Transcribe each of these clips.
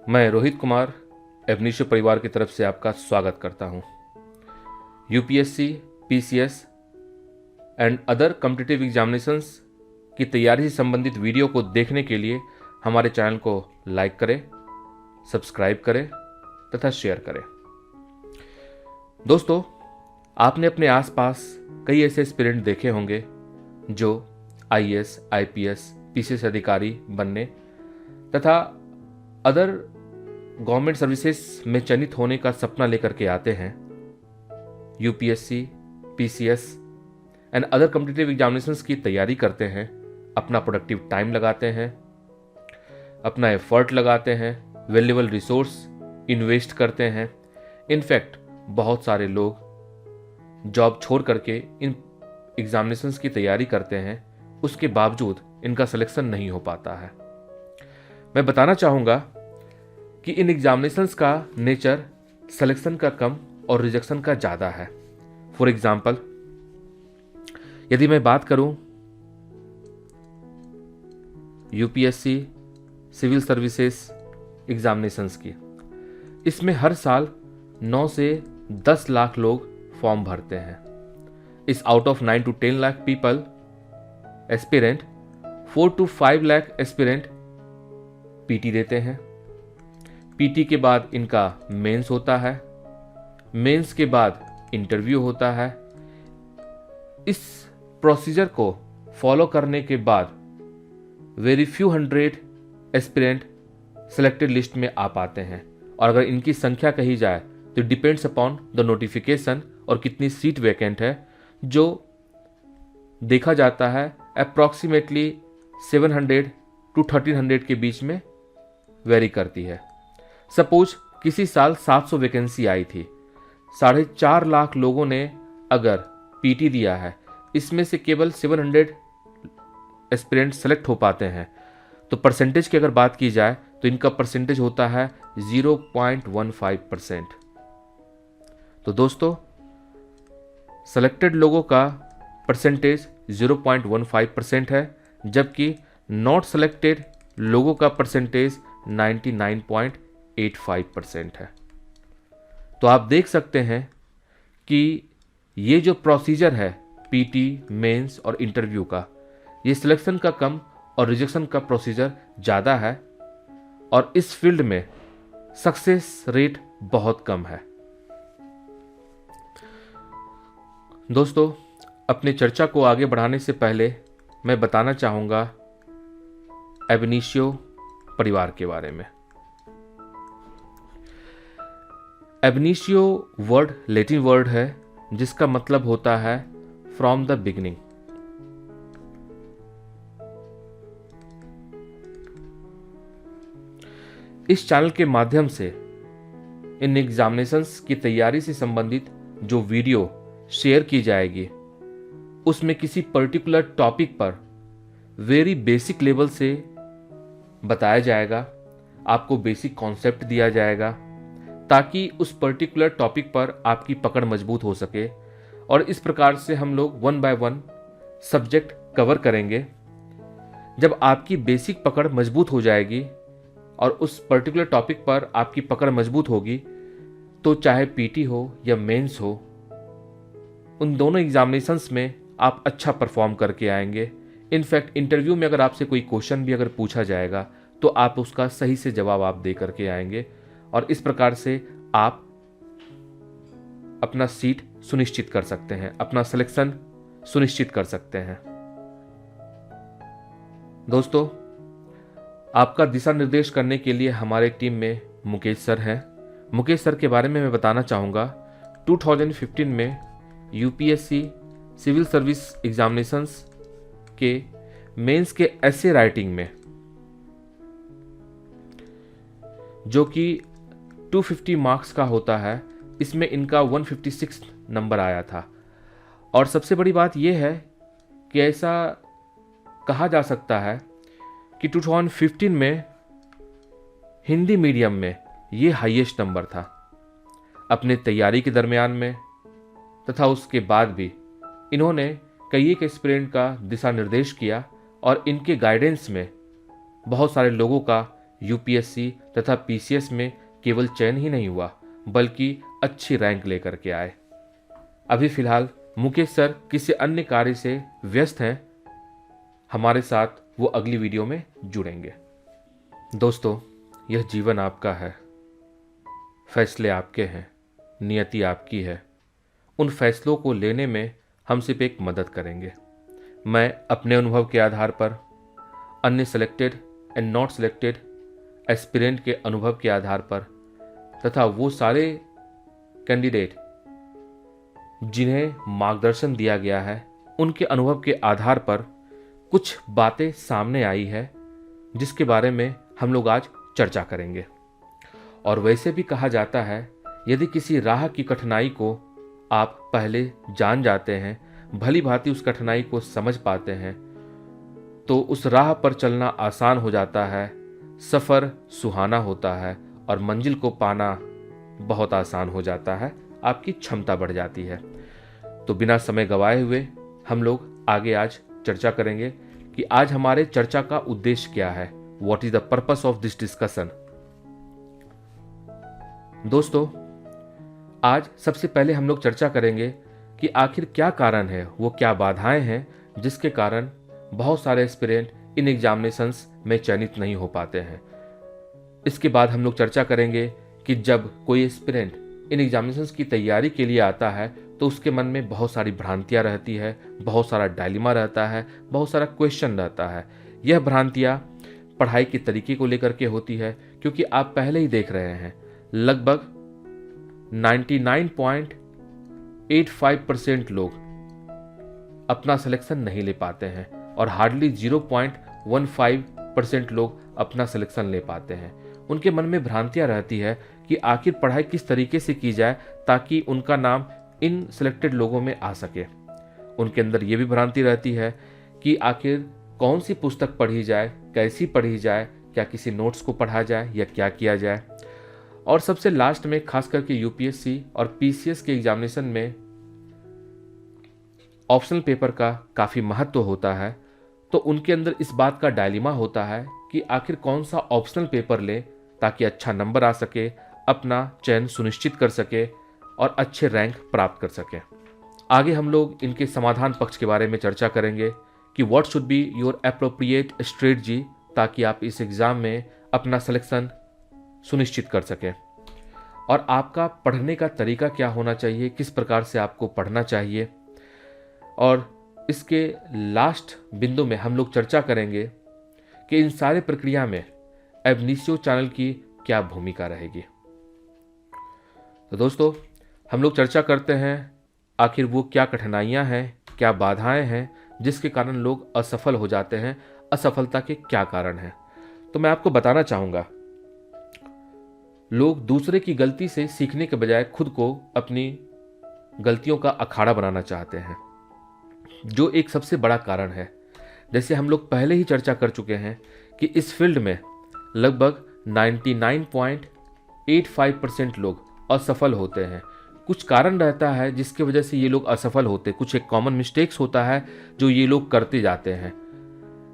मैं रोहित कुमार एबनीशो परिवार की तरफ से आपका स्वागत करता हूं। UPSC, PCS and other competitive examinations की तैयारी से संबंधित वीडियो को देखने के लिए हमारे चैनल को लाइक करें, सब्सक्राइब करें तथा शेयर करें। दोस्तों, आपने अपने आसपास कई ऐसे एस्पिरेंट देखे होंगे जो आईएएस, आईपीएस, पीसीएस अधिकारी बनने तथा अदर गवर्नमेंट सर्विसेज में चयनित होने का सपना लेकर के आते हैं। UPSC, PCS and other competitive examinations की तैयारी करते हैं, अपना प्रोडक्टिव टाइम लगाते हैं, अपना एफर्ट लगाते हैं, वैल्यूएबल रिसोर्स इन्वेस्ट करते हैं। इनफैक्ट बहुत सारे लोग जॉब छोड़ करके इन एग्जामिनेशंस की तैयारी करते हैं, उसके बावजूद इनका सिलेक्शन नहीं हो पाता है। मैं बताना चाहूँगा कि इन एग्जामिनेशंस का नेचर सिलेक्शन का कम और रिजेक्शन का ज़्यादा है। फॉर एग्जाम्पल, यदि मैं बात करूं यूपीएससी सिविल सर्विसेज एग्जामिनेशंस की, इसमें हर साल 9 से 10 लाख लोग फॉर्म भरते हैं। इस out of 9 to 10 lakh people aspirant 4 to 5 lakh aspirant PT देते हैं। पीटी के बाद इनका मेंस होता है, मेंस के बाद इंटरव्यू होता है। इस प्रोसीजर को फॉलो करने के बाद very few hundred aspirant selected list में आ पाते हैं। और अगर इनकी संख्या कही जाए तो डिपेंड्स अपॉन द नोटिफिकेशन और कितनी सीट वैकेंट है, जो देखा जाता है अप्रॉक्सीमेटली 700 to 1300 के बीच में वेरी करती है। सपोज किसी साल 700 वैकेंसी आई थी, 4.5 लाख लोगों ने अगर पीटी दिया है, इसमें से केवल 700 एस्पिरेंट सेलेक्ट हो पाते हैं, तो परसेंटेज की अगर बात की जाए तो इनका परसेंटेज होता है 0.15%। तो दोस्तों, सेलेक्टेड लोगों का परसेंटेज 0.15% है, जबकि नॉट सेलेक्टेड लोगों का परसेंटेज 99.85% है। तो आप देख सकते हैं कि ये जो प्रोसीजर है पीटी, मेंस और इंटरव्यू का, ये सिलेक्शन का कम और रिजेक्शन का प्रोसीजर ज़्यादा है और इस फील्ड में सक्सेस रेट बहुत कम है। दोस्तों, अपनी चर्चा को आगे बढ़ाने से पहले मैं बताना चाहूँगा एबनीशियो परिवार के बारे में। एबनीशियो वर्ड लैटिन वर्ड है जिसका मतलब होता है फ्रॉम द बिगिनिंग। इस चैनल के माध्यम से इन एग्जामिनेशंस की तैयारी से संबंधित जो वीडियो शेयर की जाएगी, उसमें किसी पर्टिकुलर टॉपिक पर वेरी बेसिक लेवल से बताया जाएगा, आपको बेसिक कॉन्सेप्ट दिया जाएगा ताकि उस पर्टिकुलर टॉपिक पर आपकी पकड़ मजबूत हो सके। और इस प्रकार से हम लोग 1 by 1 सब्जेक्ट कवर करेंगे। जब आपकी बेसिक पकड़ मजबूत हो जाएगी और उस पर्टिकुलर टॉपिक पर आपकी पकड़ मजबूत होगी, तो चाहे पीटी हो या मेंस हो, उन दोनों एग्जामिनेशंस में आप अच्छा परफॉर्म करके आएंगे। इनफैक्ट इंटरव्यू में अगर आपसे कोई क्वेश्चन भी अगर पूछा जाएगा तो आप उसका सही से जवाब आप दे करके आएंगे और इस प्रकार से आप अपना सीट सुनिश्चित कर सकते हैं, अपना सिलेक्शन सुनिश्चित कर सकते हैं। दोस्तों, आपका दिशा निर्देश करने के लिए हमारे टीम में मुकेश सर हैं। मुकेश सर के बारे में मैं बताना चाहूँगा, 2015 में यूपीएससी सिविल सर्विस एग्जामिनेशंस के मेंस के ऐसे राइटिंग में, जो कि 250 मार्क्स का होता है, इसमें इनका 156 नंबर आया था। और सबसे बड़ी बात यह है कि ऐसा कहा जा सकता है कि 2015 में हिंदी मीडियम में ये हाईएस्ट नंबर था। अपने तैयारी के दरमियान में तथा उसके बाद भी इन्होंने कई एक एस्पिरेंट का दिशा निर्देश किया और इनके गाइडेंस में बहुत सारे लोगों का यूपीएससी तथा पीसीएस में केवल चयन ही नहीं हुआ बल्कि अच्छी रैंक लेकर के आए। अभी फिलहाल मुकेश सर किसी अन्य कार्य से व्यस्त हैं, हमारे साथ वो अगली वीडियो में जुड़ेंगे। दोस्तों, यह जीवन आपका है, फैसले आपके हैं, नियति आपकी है। उन फैसलों को लेने में हम सिर्फ एक मदद करेंगे। मैं अपने अनुभव के आधार पर, अन्य selected and not selected aspirant के अनुभव के आधार पर तथा वो सारे कैंडिडेट जिन्हें मार्गदर्शन दिया गया है उनके अनुभव के आधार पर कुछ बातें सामने आई है जिसके बारे में हम लोग आज चर्चा करेंगे। और वैसे भी कहा जाता है, यदि किसी राह की कठिनाई को आप पहले जान जाते हैं, भली भांति उस कठिनाई को समझ पाते हैं, तो उस राह पर चलना आसान हो जाता है, सफ़र सुहाना होता है और मंजिल को पाना बहुत आसान हो जाता है, आपकी क्षमता बढ़ जाती है। तो बिना समय गवाए हुए हम लोग आगे आज चर्चा करेंगे कि आज हमारे चर्चा का उद्देश्य क्या है। What is the purpose of this discussion. दोस्तों, आज सबसे पहले हम लोग चर्चा करेंगे कि आखिर क्या कारण है, वो क्या बाधाएं हैं जिसके कारण बहुत सारे एस्पिरेंट इन एग्जामिनेशंस में चयनित नहीं हो पाते हैं। इसके बाद हम लोग चर्चा करेंगे कि जब कोई एस्पिरेंट इन एग्जामिनेशंस की तैयारी के लिए आता है तो उसके मन में बहुत सारी भ्रांतियां रहती है, बहुत सारा डायलेमा रहता है, बहुत सारा क्वेश्चन रहता है। यह भ्रांतियां पढ़ाई के तरीके को लेकर के होती है, क्योंकि आप पहले ही देख रहे हैं लगभग 99.85% लोग अपना सिलेक्शन नहीं ले पाते हैं और हार्डली 0.15% लोग अपना सिलेक्शन ले पाते हैं। उनके मन में भ्रांतियां रहती है कि आखिर पढ़ाई किस तरीके से की जाए ताकि उनका नाम इन सिलेक्टेड लोगों में आ सके। उनके अंदर ये भी भ्रांति रहती है कि आखिर कौन सी पुस्तक पढ़ी जाए, कैसी पढ़ी जाए, क्या किसी नोट्स को पढ़ा जाए या क्या किया जाए। और सबसे लास्ट में खास करके यूपीएससी और पीसीएस के एग्जामिनेशन में ऑप्शनल पेपर का काफ़ी महत्व होता है, तो उनके अंदर इस बात का डायलेमा होता है कि आखिर कौन सा ऑप्शनल पेपर ले ताकि अच्छा नंबर आ सके, अपना चयन सुनिश्चित कर सके और अच्छे रैंक प्राप्त कर सके। आगे हम लोग इनके समाधान पक्ष के बारे में चर्चा करेंगे कि what should be your appropriate strategy, ताकि आप इस एग्ज़ाम में अपना सिलेक्शन सुनिश्चित कर सकें। और आपका पढ़ने का तरीका क्या होना चाहिए, किस प्रकार से आपको पढ़ना चाहिए। और इसके लास्ट बिंदु में हम लोग चर्चा करेंगे कि इन सारे प्रक्रिया में एब इनिशियो चैनल की क्या भूमिका रहेगी। तो दोस्तों, हम लोग चर्चा करते हैं आखिर वो क्या कठिनाइयां हैं, क्या बाधाएं हैं जिसके कारण लोग असफल हो जाते हैं, असफलता के क्या कारण हैं। तो मैं आपको बताना चाहूँगा, लोग दूसरे की गलती से सीखने के बजाय खुद को अपनी गलतियों का अखाड़ा बनाना चाहते हैं, जो एक सबसे बड़ा कारण है। जैसे हम लोग पहले ही चर्चा कर चुके हैं कि इस फील्ड में लगभग 99.85% लोग असफल होते हैं। कुछ कारण रहता है जिसकी वजह से ये लोग असफल होते, कुछ एक कॉमन मिस्टेक्स होता है जो ये लोग करते जाते हैं।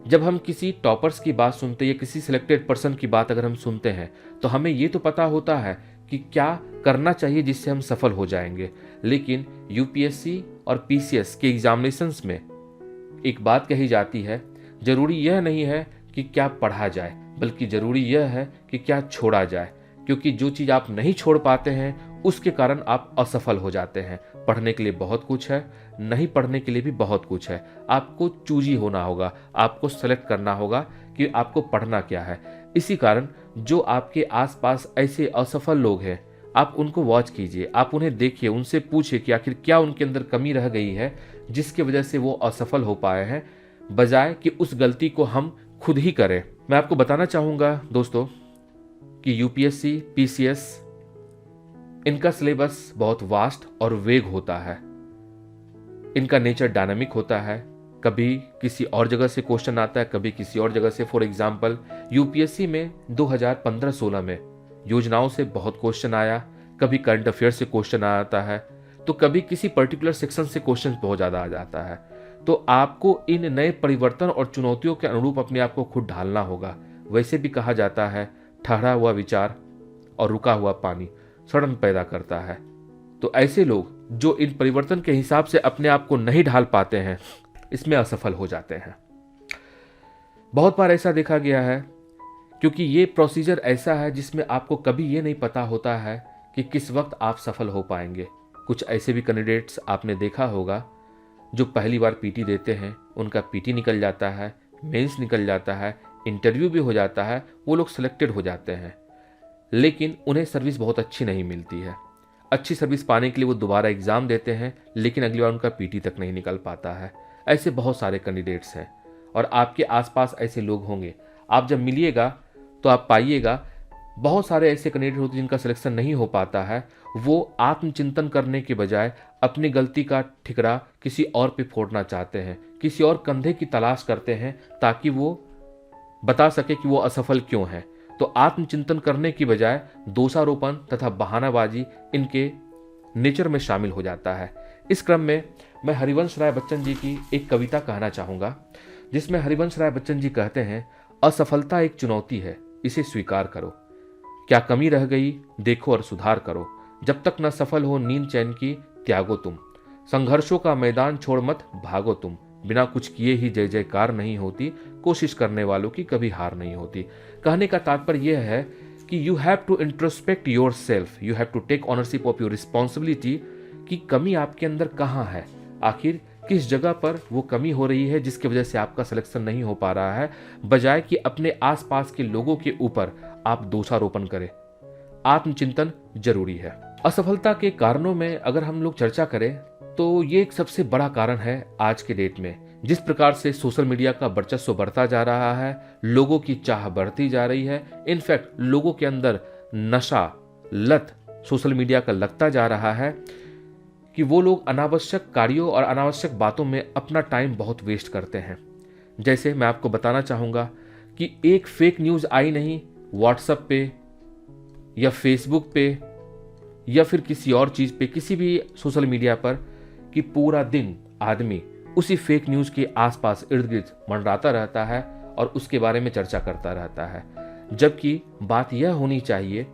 जब हम किसी टॉपर्स की बात सुनते हैं या किसी सिलेक्टेड पर्सन की बात अगर हम सुनते हैं तो हमें ये तो पता होता है कि क्या करना चाहिए जिससे हम सफल हो जाएंगे। लेकिन यूपीएससी और पीसीएस के एग्जामिनेशंस में एक बात कही जाती है, जरूरी यह नहीं है कि क्या पढ़ा जाए, बल्कि जरूरी यह है कि क्या छोड़ा जाए। क्योंकि जो चीज़ आप नहीं छोड़ पाते हैं उसके कारण आप असफल हो जाते हैं। पढ़ने के लिए बहुत कुछ है, नहीं पढ़ने के लिए भी बहुत कुछ है। आपको चूजी होना होगा, आपको सेलेक्ट करना होगा कि आपको पढ़ना क्या है। इसी कारण जो आपके आसपास ऐसे असफल लोग हैं, आप उनको वॉच कीजिए, आप उन्हें देखिए, उनसे पूछिए कि आखिर क्या उनके अंदर कमी रह गई है जिसकी वजह से वो असफल हो पाए हैं, बजाय कि उस गलती को हम खुद ही करें। मैं आपको बताना चाहूँगा दोस्तों कि यूपीएससी, पीसीएस, इनका सिलेबस बहुत वास्ट और वेग होता है। इनका नेचर डायनामिक होता है, कभी किसी और जगह से क्वेश्चन आता है, कभी किसी और जगह से। फॉर एग्जांपल यूपीएससी में 2015-16 में योजनाओं से बहुत क्वेश्चन आया, कभी करंट अफेयर से क्वेश्चन आता है, तो कभी किसी पर्टिकुलर सेक्शन से क्वेश्चन बहुत ज़्यादा आ जाता है। तो आपको इन नए परिवर्तन और चुनौतियों के अनुरूप अपने आप को खुद ढालना होगा। वैसे भी कहा जाता है ठहरा हुआ विचार और रुका हुआ पानी सड़न पैदा करता है। तो ऐसे लोग जो इन परिवर्तन के हिसाब से अपने आप को नहीं ढाल पाते हैं, इसमें असफल हो जाते हैं। बहुत बार ऐसा देखा गया है, क्योंकि ये प्रोसीजर ऐसा है जिसमें आपको कभी ये नहीं पता होता है कि किस वक्त आप सफल हो पाएंगे। कुछ ऐसे भी कैंडिडेट्स आपने देखा होगा जो पहली बार पीटी देते हैं, उनका पीटी निकल जाता है, मेंस निकल जाता है, इंटरव्यू भी हो जाता है, वो लोग सिलेक्टेड हो जाते हैं, लेकिन उन्हें सर्विस बहुत अच्छी नहीं मिलती है। अच्छी सर्विस पाने के लिए वो दोबारा एग्ज़ाम देते हैं, लेकिन अगली बार उनका पीटी तक नहीं निकल पाता है। ऐसे बहुत सारे कैंडिडेट्स हैं और आपके आसपास ऐसे लोग होंगे। आप जब मिलिएगा तो आप पाइएगा बहुत सारे ऐसे कैंडिडेट होते हैं जिनका सिलेक्शन नहीं हो पाता है। वो आत्मचिंतन करने के बजाय अपनी गलती का ठिकरा किसी और पे फोड़ना चाहते हैं, किसी और कंधे की तलाश करते हैं ताकि वो बता सके कि वो असफल क्यों है। तो आत्मचिंतन करने की बजाय दोषारोपण तथा बहानाबाजी इनके नेचर में शामिल हो जाता है। इस क्रम में मैं हरिवंश राय बच्चन जी की एक कविता कहना चाहूँगा, जिसमें हरिवंश राय बच्चन जी कहते हैं, असफलता एक चुनौती है, इसे स्वीकार करो। क्या कमी रह गई देखो और सुधार करो। जब तक न सफल हो नींद चैन की त्यागो तुम। संघर्षों का मैदान छोड़ मत भागो तुम। बिना कुछ किए ही जय जयकार नहीं होती, कोशिश करने वालों की कभी हार नहीं होती। कहने का तात्पर्य यह है कि you have to introspect yourself, you have to take ownership of your responsibility कि कमी आपके अंदर कहाँ है, आखिर किस जगह पर वो कमी हो रही है जिसकी वजह से आपका सिलेक्शन नहीं हो पा रहा है, बजाय कि अपने आसपास के लोगों के ऊपर आप दोषारोपण करें। आत्मचिंतन जरूरी है। असफलता के कारणों में अगर हम लोग चर्चा करें तो ये एक सबसे बड़ा कारण है आज के डेट में। जिस प्रकार से सोशल मीडिया का वर्चस्व बढ़ता जा रहा है, लोगों की चाह बढ़ती जा रही है, इनफैक्ट लोगों के अंदर नशा लत सोशल मीडिया का लगता जा रहा है कि वो लोग अनावश्यक कार्यों और अनावश्यक बातों में अपना टाइम बहुत वेस्ट करते हैं। जैसे मैं आपको बताना चाहूँगा कि एक फेक न्यूज़ आई नहीं व्हाट्सएप पे या फेसबुक पे या फिर किसी और चीज़ पे, किसी भी सोशल मीडिया पर, कि पूरा दिन आदमी उसी फेक न्यूज़ के आसपास इर्द गिर्द मंडराता रहता है और उसके बारे में चर्चा करता रहता है। जबकि बात यह होनी चाहिए,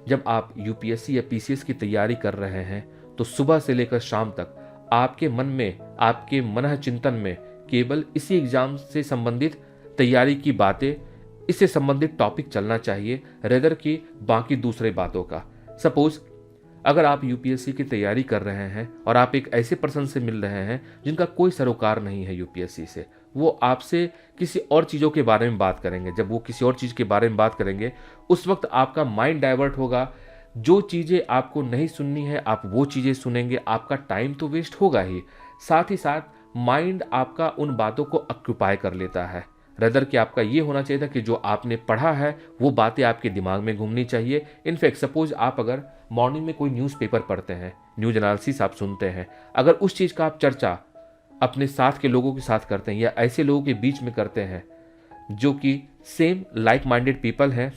जब आप यूपीएससी या पीसीएस की तैयारी कर रहे हैं तो सुबह से लेकर शाम तक आपके मन में, आपके मन चिंतन में केवल इसी एग्जाम से संबंधित तैयारी की बातें, इससे संबंधित टॉपिक चलना चाहिए, रेदर कि बाकी दूसरे बातों का। सपोज अगर आप यूपीएससी की तैयारी कर रहे हैं और आप एक ऐसे पर्सन से मिल रहे हैं जिनका कोई सरोकार नहीं है यूपीएससी से, वो आपसे किसी और चीज़ों के बारे में बात करेंगे। जब वो किसी और चीज़ के बारे में बात करेंगे उस वक्त आपका माइंड डाइवर्ट होगा। जो चीज़ें आपको नहीं सुननी है आप वो चीज़ें सुनेंगे, आपका टाइम तो वेस्ट होगा ही, साथ ही साथ माइंड आपका उन बातों को ऑक्यूपाई कर लेता है। रदर कि आपका ये होना चाहिए था कि जो आपने पढ़ा है वो बातें आपके दिमाग में घूमनी चाहिए। इनफैक्ट सपोज आप अगर मॉर्निंग में कोई न्यूज़पेपर पढ़ते हैं, न्यूज एनालिसिस आप सुनते हैं, अगर उस चीज़ का आप चर्चा अपने साथ के लोगों के साथ करते हैं या ऐसे लोगों के बीच में करते हैं जो कि सेम लाइक माइंडेड पीपल हैं,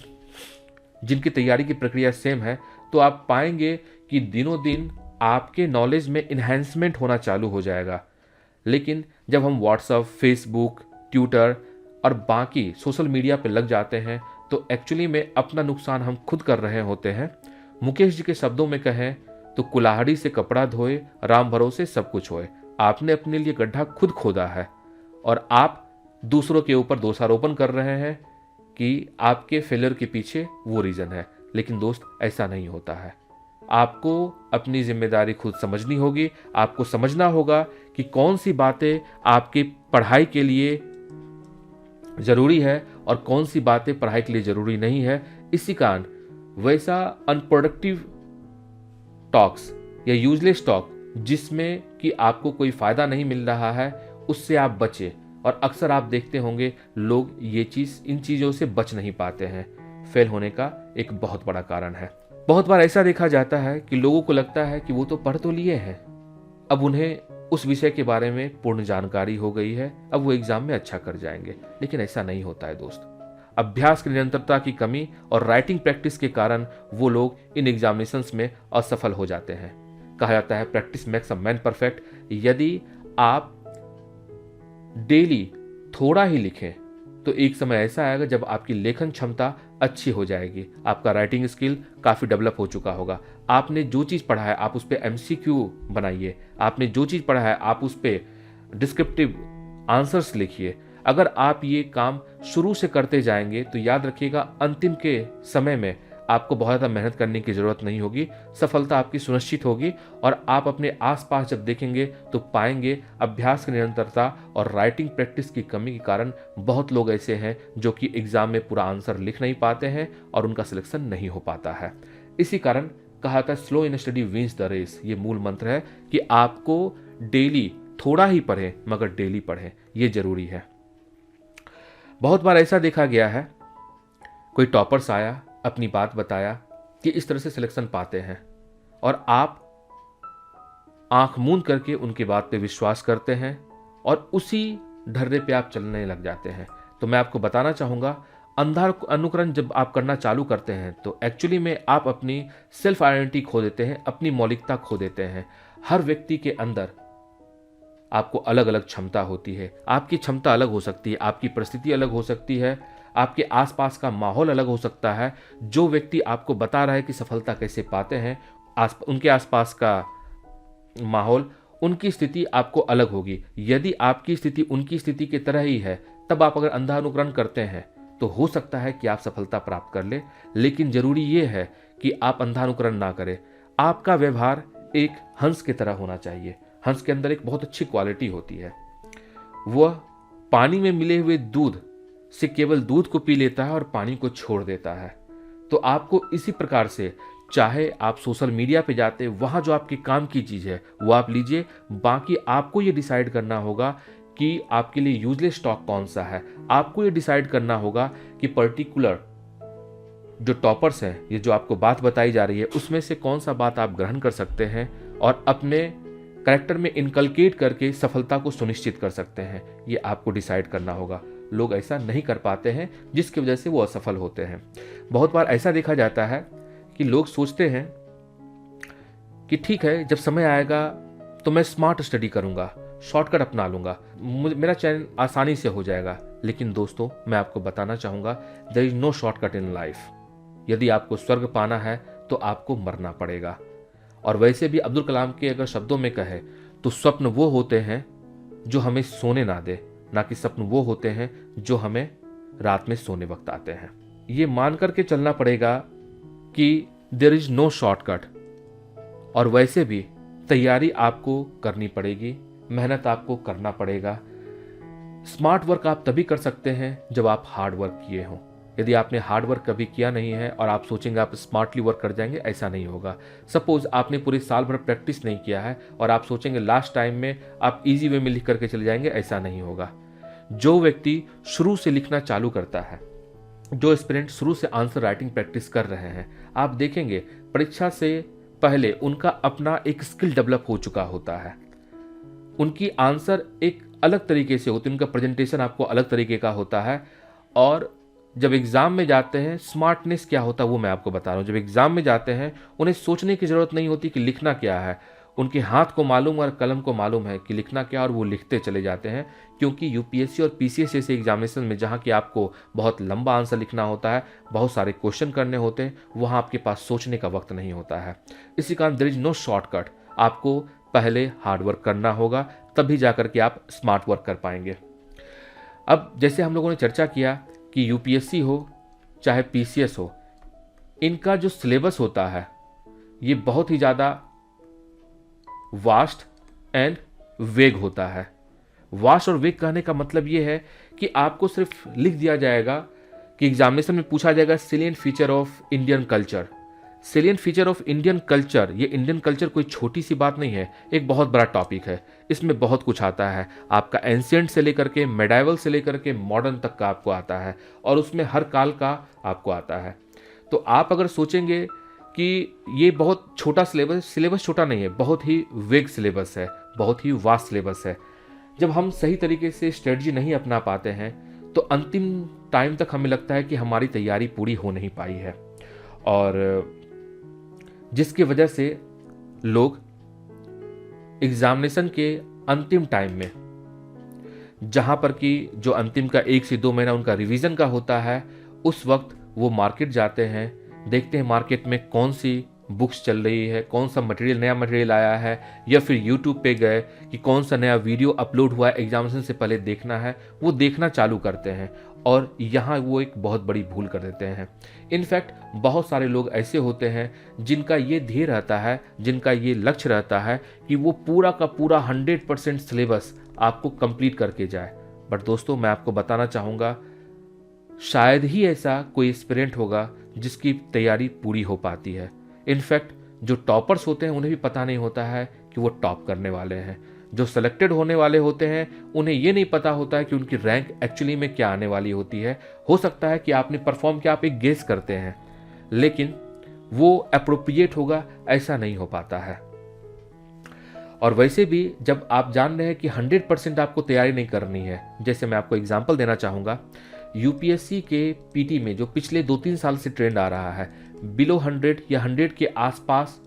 जिनकी तैयारी की प्रक्रिया सेम है, तो आप पाएंगे कि दिनों दिन आपके नॉलेज में इन्हेंसमेंट होना चालू हो जाएगा। लेकिन जब हम व्हाट्सएप, फेसबुक, ट्विटर और बाकी सोशल मीडिया पे लग जाते हैं तो एक्चुअली में अपना नुकसान हम खुद कर रहे होते हैं। मुकेश जी के शब्दों में कहें तो कुल्हाड़ी से कपड़ा धोए, राम भरोसे सब कुछ होए। आपने अपने लिए गड्ढा खुद खोदा है और आप दूसरों के ऊपर दोषारोपण कर रहे हैं कि आपके फेलियर के पीछे वो रीज़न है। लेकिन दोस्त, ऐसा नहीं होता है। आपको अपनी जिम्मेदारी खुद समझनी होगी। आपको समझना होगा कि कौन सी बातें आपकी पढ़ाई के लिए ज़रूरी है और कौन सी बातें पढ़ाई के लिए ज़रूरी नहीं है। इसी कारण वैसा अनप्रोडक्टिव टॉक्स या यूजलेस टॉक जिसमें कि आपको कोई फ़ायदा नहीं मिल रहा है, उससे आप बचें। और अक्सर आप देखते होंगे लोग इन चीज़ों से बच नहीं पाते हैं। फेल होने का एक बहुत बड़ा कारण है। बहुत बार ऐसा देखा जाता है कि लोगों को लगता है कि वो तो पढ़ तो लिए हैं, अब उन्हें उस विषय के बारे में पूर्ण जानकारी हो गई है, अब वो एग्जाम में अच्छा कर जाएंगे। लेकिन ऐसा नहीं होता है दोस्त। अभ्यास की निरंतरता की कमी और राइटिंग प्रैक्टिस के कारण वो लोग इन एग्जामिनेशंस में असफल हो जाते हैं। कहा जाता है practice makes a man perfect. यदि आप डेली थोड़ा ही लिखें, तो एक समय ऐसा आएगा जब आपकी लेखन क्षमता अच्छी हो जाएगी, आपका राइटिंग स्किल काफ़ी डेवलप हो चुका होगा। आपने जो चीज़ पढ़ा है आप उस पर MCQ बनाइए, आपने जो चीज़ पढ़ा है आप उस पर डिस्क्रिप्टिव आंसर्स लिखिए। अगर आप ये काम शुरू से करते जाएंगे तो याद रखिएगा अंतिम के समय में आपको बहुत ज़्यादा मेहनत करने की ज़रूरत नहीं होगी, सफलता आपकी सुनिश्चित होगी। और आप अपने आसपास जब देखेंगे तो पाएंगे अभ्यास की निरंतरता और राइटिंग प्रैक्टिस की कमी के कारण बहुत लोग ऐसे हैं जो कि एग्ज़ाम में पूरा आंसर लिख नहीं पाते हैं और उनका सिलेक्शन नहीं हो पाता है। इसी कारण कहा था slow and steady wins the race. ये मूल मंत्र है कि आपको डेली थोड़ा ही पढ़ें मगर डेली पढ़ें, ये जरूरी है। बहुत बार ऐसा देखा गया है, कोई टॉपर्स आया, अपनी बात बताया कि इस तरह से सिलेक्शन पाते हैं और आप आंख मूंद करके उनकी बात पे विश्वास करते हैं और उसी ढर्रे पे आप चलने लग जाते हैं। तो मैं आपको बताना चाहूँगा, अंधा अनुकरण जब आप करना चालू करते हैं तो एक्चुअली में आप अपनी सेल्फ आइडेंटिटी खो देते हैं, अपनी मौलिकता खो देते हैं। हर व्यक्ति के अंदर आपको अलग अलग क्षमता होती है, आपकी क्षमता अलग हो सकती है, आपकी परिस्थिति अलग हो सकती है, आपके आसपास का माहौल अलग हो सकता है। जो व्यक्ति आपको बता रहा है कि सफलता कैसे पाते हैं, उनके आसपास का माहौल, उनकी स्थिति आपको अलग होगी। यदि आपकी स्थिति उनकी स्थिति की तरह ही है, तब आप अगर अंधा अनुकरण करते हैं तो हो सकता है कि आप सफलता प्राप्त कर ले। लेकिन जरूरी यह है कि आप अंधा अनुकरण ना करें। आपका व्यवहार एक हंस की तरह होना चाहिए। हंस के अंदर एक बहुत अच्छी क्वालिटी होती है, वह पानी में मिले हुए दूध से केवल दूध को पी लेता है और पानी को छोड़ देता है। तो आपको इसी प्रकार से, चाहे आप सोशल मीडिया पे जाते, वहां जो आपके काम की चीज है वो आप लीजिए, बाकी आपको ये डिसाइड करना होगा कि आपके लिए यूजलेस स्टॉक कौन सा है। आपको ये डिसाइड करना होगा कि पर्टिकुलर जो टॉपर्स हैं, ये जो आपको बात बताई जा रही है, उसमें से कौन सा बात आप ग्रहण कर सकते हैं और अपने कैरेक्टर में इनकलकेट करके सफलता को सुनिश्चित कर सकते हैं। ये आपको डिसाइड करना होगा। लोग ऐसा नहीं कर पाते हैं, जिसकी वजह से वो असफल होते हैं। बहुत बार ऐसा देखा जाता है कि लोग सोचते हैं कि ठीक है, जब समय आएगा तो मैं स्मार्ट स्टडी करूंगा, शॉर्टकट अपना लूंगा, मेरा चयन आसानी से हो जाएगा। लेकिन दोस्तों, मैं आपको बताना चाहूंगा, there is no shortcut in life. यदि आपको स्वर्ग पाना है तो आपको मरना पड़ेगा। और वैसे भी अब्दुल कलाम के अगर शब्दों में कहे तो स्वप्न वो होते हैं जो हमें सोने ना दे, ना कि स्वप्न वो होते हैं जो हमें रात में सोने वक्त आते हैं। ये मान करके चलना पड़ेगा कि देयर इज नो शॉर्टकट। और वैसे भी तैयारी आपको करनी पड़ेगी, मेहनत आपको करना पड़ेगा। स्मार्ट वर्क आप तभी कर सकते हैं जब आप हार्ड वर्क किए हों। यदि आपने हार्ड वर्क कभी किया नहीं है और आप सोचेंगे आप स्मार्टली वर्क कर जाएंगे, ऐसा नहीं होगा। सपोज आपने पूरे साल भर प्रैक्टिस नहीं किया है और आप सोचेंगे लास्ट टाइम में आप इजी वे में लिख करके चले जाएंगे, ऐसा नहीं होगा। जो व्यक्ति शुरू से लिखना चालू करता है, जो एस्पिरेंट शुरू से आंसर राइटिंग प्रैक्टिस कर रहे हैं, आप देखेंगे परीक्षा से पहले उनका अपना एक स्किल डेवलप हो चुका होता है। उनकी आंसर एक अलग तरीके से होती है, उनका प्रेजेंटेशन आपको अलग तरीके का होता है। और जब एग्जाम में जाते हैं, स्मार्टनेस क्या होता है वो मैं आपको बता रहा हूँ। जब एग्जाम में जाते हैं उन्हें सोचने की जरूरत नहीं होती कि लिखना क्या है। उनके हाथ को मालूम और कलम को मालूम है कि लिखना क्या, और वो लिखते चले जाते हैं। क्योंकि यूपीएससी और पीसीएस जैसे एग्जामिनेशन में जहाँ कि आपको बहुत लंबा आंसर लिखना होता है, बहुत सारे क्वेश्चन करने होते हैं, वहाँ आपके पास सोचने का वक्त नहीं होता है। इसी कारण देयर इज नो शॉर्टकट। आपको पहले हार्ड वर्क करना होगा, तभी जाकर के आप स्मार्ट वर्क कर पाएंगे। अब जैसे हम लोगों ने चर्चा किया कि यूपीएससी हो चाहे पीसीएस हो, इनका जो सिलेबस होता है ये बहुत ही ज़्यादा वास्ट एंड वेग होता है। वास्ट और वेग कहने का मतलब ये है कि आपको सिर्फ लिख दिया जाएगा कि एग्जामिनेशन में पूछा जाएगा salient feature of Indian culture. Salient feature of Indian culture, ये इंडियन कल्चर कोई छोटी सी बात नहीं है, एक बहुत बड़ा टॉपिक है। इसमें बहुत कुछ आता है, आपका एंशिएंट से लेकर के मेडाइवल से लेकर के मॉडर्न तक का आपको आता है, और उसमें हर काल का आपको आता है। तो आप अगर सोचेंगे कि ये बहुत छोटा सिलेबस छोटा नहीं है, बहुत ही वेग सिलेबस है, बहुत ही वास्ट सिलेबस है। जब हम सही तरीके से स्ट्रेटजी नहीं अपना पाते हैं तो अंतिम टाइम तक हमें लगता है कि हमारी तैयारी पूरी हो नहीं पाई है, और जिसकी वजह से लोग एग्जामिनेशन के अंतिम टाइम में जहाँ पर कि जो अंतिम का 1 से 2 महीना उनका रिवीजन का होता है, उस वक्त वो मार्केट जाते हैं, देखते हैं मार्केट में कौन सी बुक्स चल रही है, कौन सा मटेरियल, नया मटेरियल आया है, या फिर यूट्यूब पे गए कि कौन सा नया वीडियो अपलोड हुआ है, एग्जामिनेशन से पहले देखना है, वो देखना चालू करते हैं और यहाँ वो एक बहुत बड़ी भूल कर देते हैं। इनफैक्ट बहुत सारे लोग ऐसे होते हैं जिनका ये ध्येय रहता है, जिनका ये लक्ष्य रहता है कि वो पूरा का पूरा 100% सिलेबस आपको कंप्लीट करके जाए। बट दोस्तों, मैं आपको बताना चाहूँगा, शायद ही ऐसा कोई एस्पिरेंट होगा जिसकी तैयारी पूरी हो पाती है। इनफैक्ट जो टॉपर्स होते हैं उन्हें भी पता नहीं होता है कि वो टॉप करने वाले हैं। जो सेलेक्टेड होने वाले होते हैं उन्हें ये नहीं पता होता है कि उनकी रैंक एक्चुअली में क्या आने वाली होती है। हो सकता है कि आपने परफॉर्म किया, आप एक गेस करते हैं, लेकिन वो अप्रोप्रिएट होगा ऐसा नहीं हो पाता है। और वैसे भी जब आप जान रहे हैं कि 100% आपको तैयारी नहीं करनी है, जैसे मैं आपको एग्जांपल देना चाहूँगा, यूपीएससी के पीटी में जो पिछले 2-3 साल से ट्रेंड आ रहा है, बिलो 100 या 100 के आसपास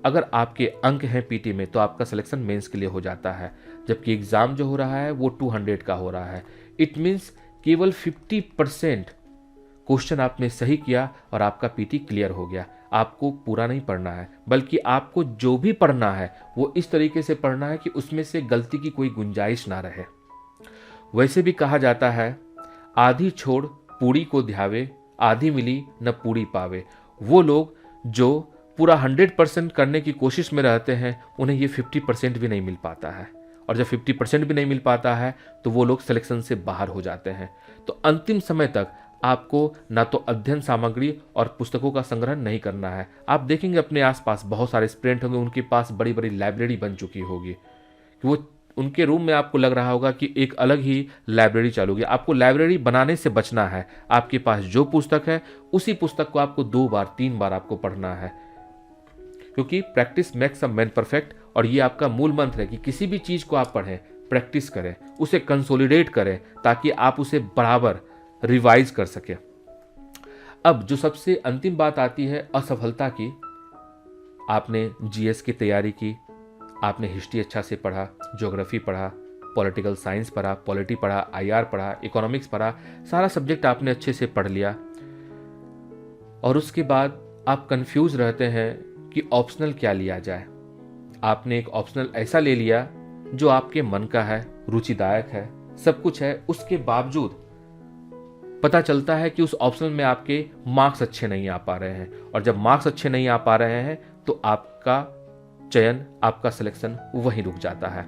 अगर आपके अंक हैं पीटी में तो आपका सिलेक्शन मेंस के लिए हो जाता है, जबकि एग्ज़ाम जो हो रहा है वो 200 का हो रहा है। इट मीन्स केवल 50% क्वेश्चन आपने सही किया और आपका पीटी क्लियर हो गया। आपको पूरा नहीं पढ़ना है, बल्कि आपको जो भी पढ़ना है वो इस तरीके से पढ़ना है कि उसमें से गलती की कोई गुंजाइश ना रहे। वैसे भी कहा जाता है, आधी छोड़ पूरी को ध्यावे, आधी मिली न पूरी पावे। वो लोग जो पूरा 100% करने की कोशिश में रहते हैं उन्हें ये 50% भी नहीं मिल पाता है, और जब 50% भी नहीं मिल पाता है तो वो लोग सिलेक्शन से बाहर हो जाते हैं। तो अंतिम समय तक आपको ना तो अध्ययन सामग्री और पुस्तकों का संग्रह नहीं करना है। आप देखेंगे अपने आसपास बहुत सारे स्टूडेंट होंगे, उनके पास बड़ी बड़ी लाइब्रेरी बन चुकी होगी कि वो उनके रूम में आपको लग रहा होगा कि एक अलग ही लाइब्रेरी चालू होगी। आपको लाइब्रेरी बनाने से बचना है। आपके पास जो पुस्तक है उसी पुस्तक को आपको 2 बार 3 बार आपको पढ़ना है, क्योंकि practice makes a man perfect. और ये आपका मूल मंत्र है कि किसी भी चीज़ को आप पढ़ें, प्रैक्टिस करें, उसे कंसोलिडेट करें, ताकि आप उसे बराबर रिवाइज कर सकें। अब जो सबसे अंतिम बात आती है असफलता की। आपने जीएस की तैयारी की, आपने हिस्ट्री अच्छा से पढ़ा, ज्योग्राफी पढ़ा, पॉलिटिकल साइंस पढ़ा, पॉलिटी पढ़ा, आईआर पढ़ा, इकोनॉमिक्स पढ़ा, सारा सब्जेक्ट आपने अच्छे से पढ़ लिया, और उसके बाद आप कंफ्यूज रहते हैं कि ऑप्शनल क्या लिया जाए। आपने एक ऑप्शनल ऐसा ले लिया जो आपके मन का है, रुचिदायक है, सब कुछ है, उसके बावजूद पता चलता है कि उस ऑप्शनल में आपके मार्क्स अच्छे नहीं आ पा रहे हैं, और जब मार्क्स अच्छे नहीं आ पा रहे हैं तो आपका चयन, आपका सिलेक्शन वहीं रुक जाता है।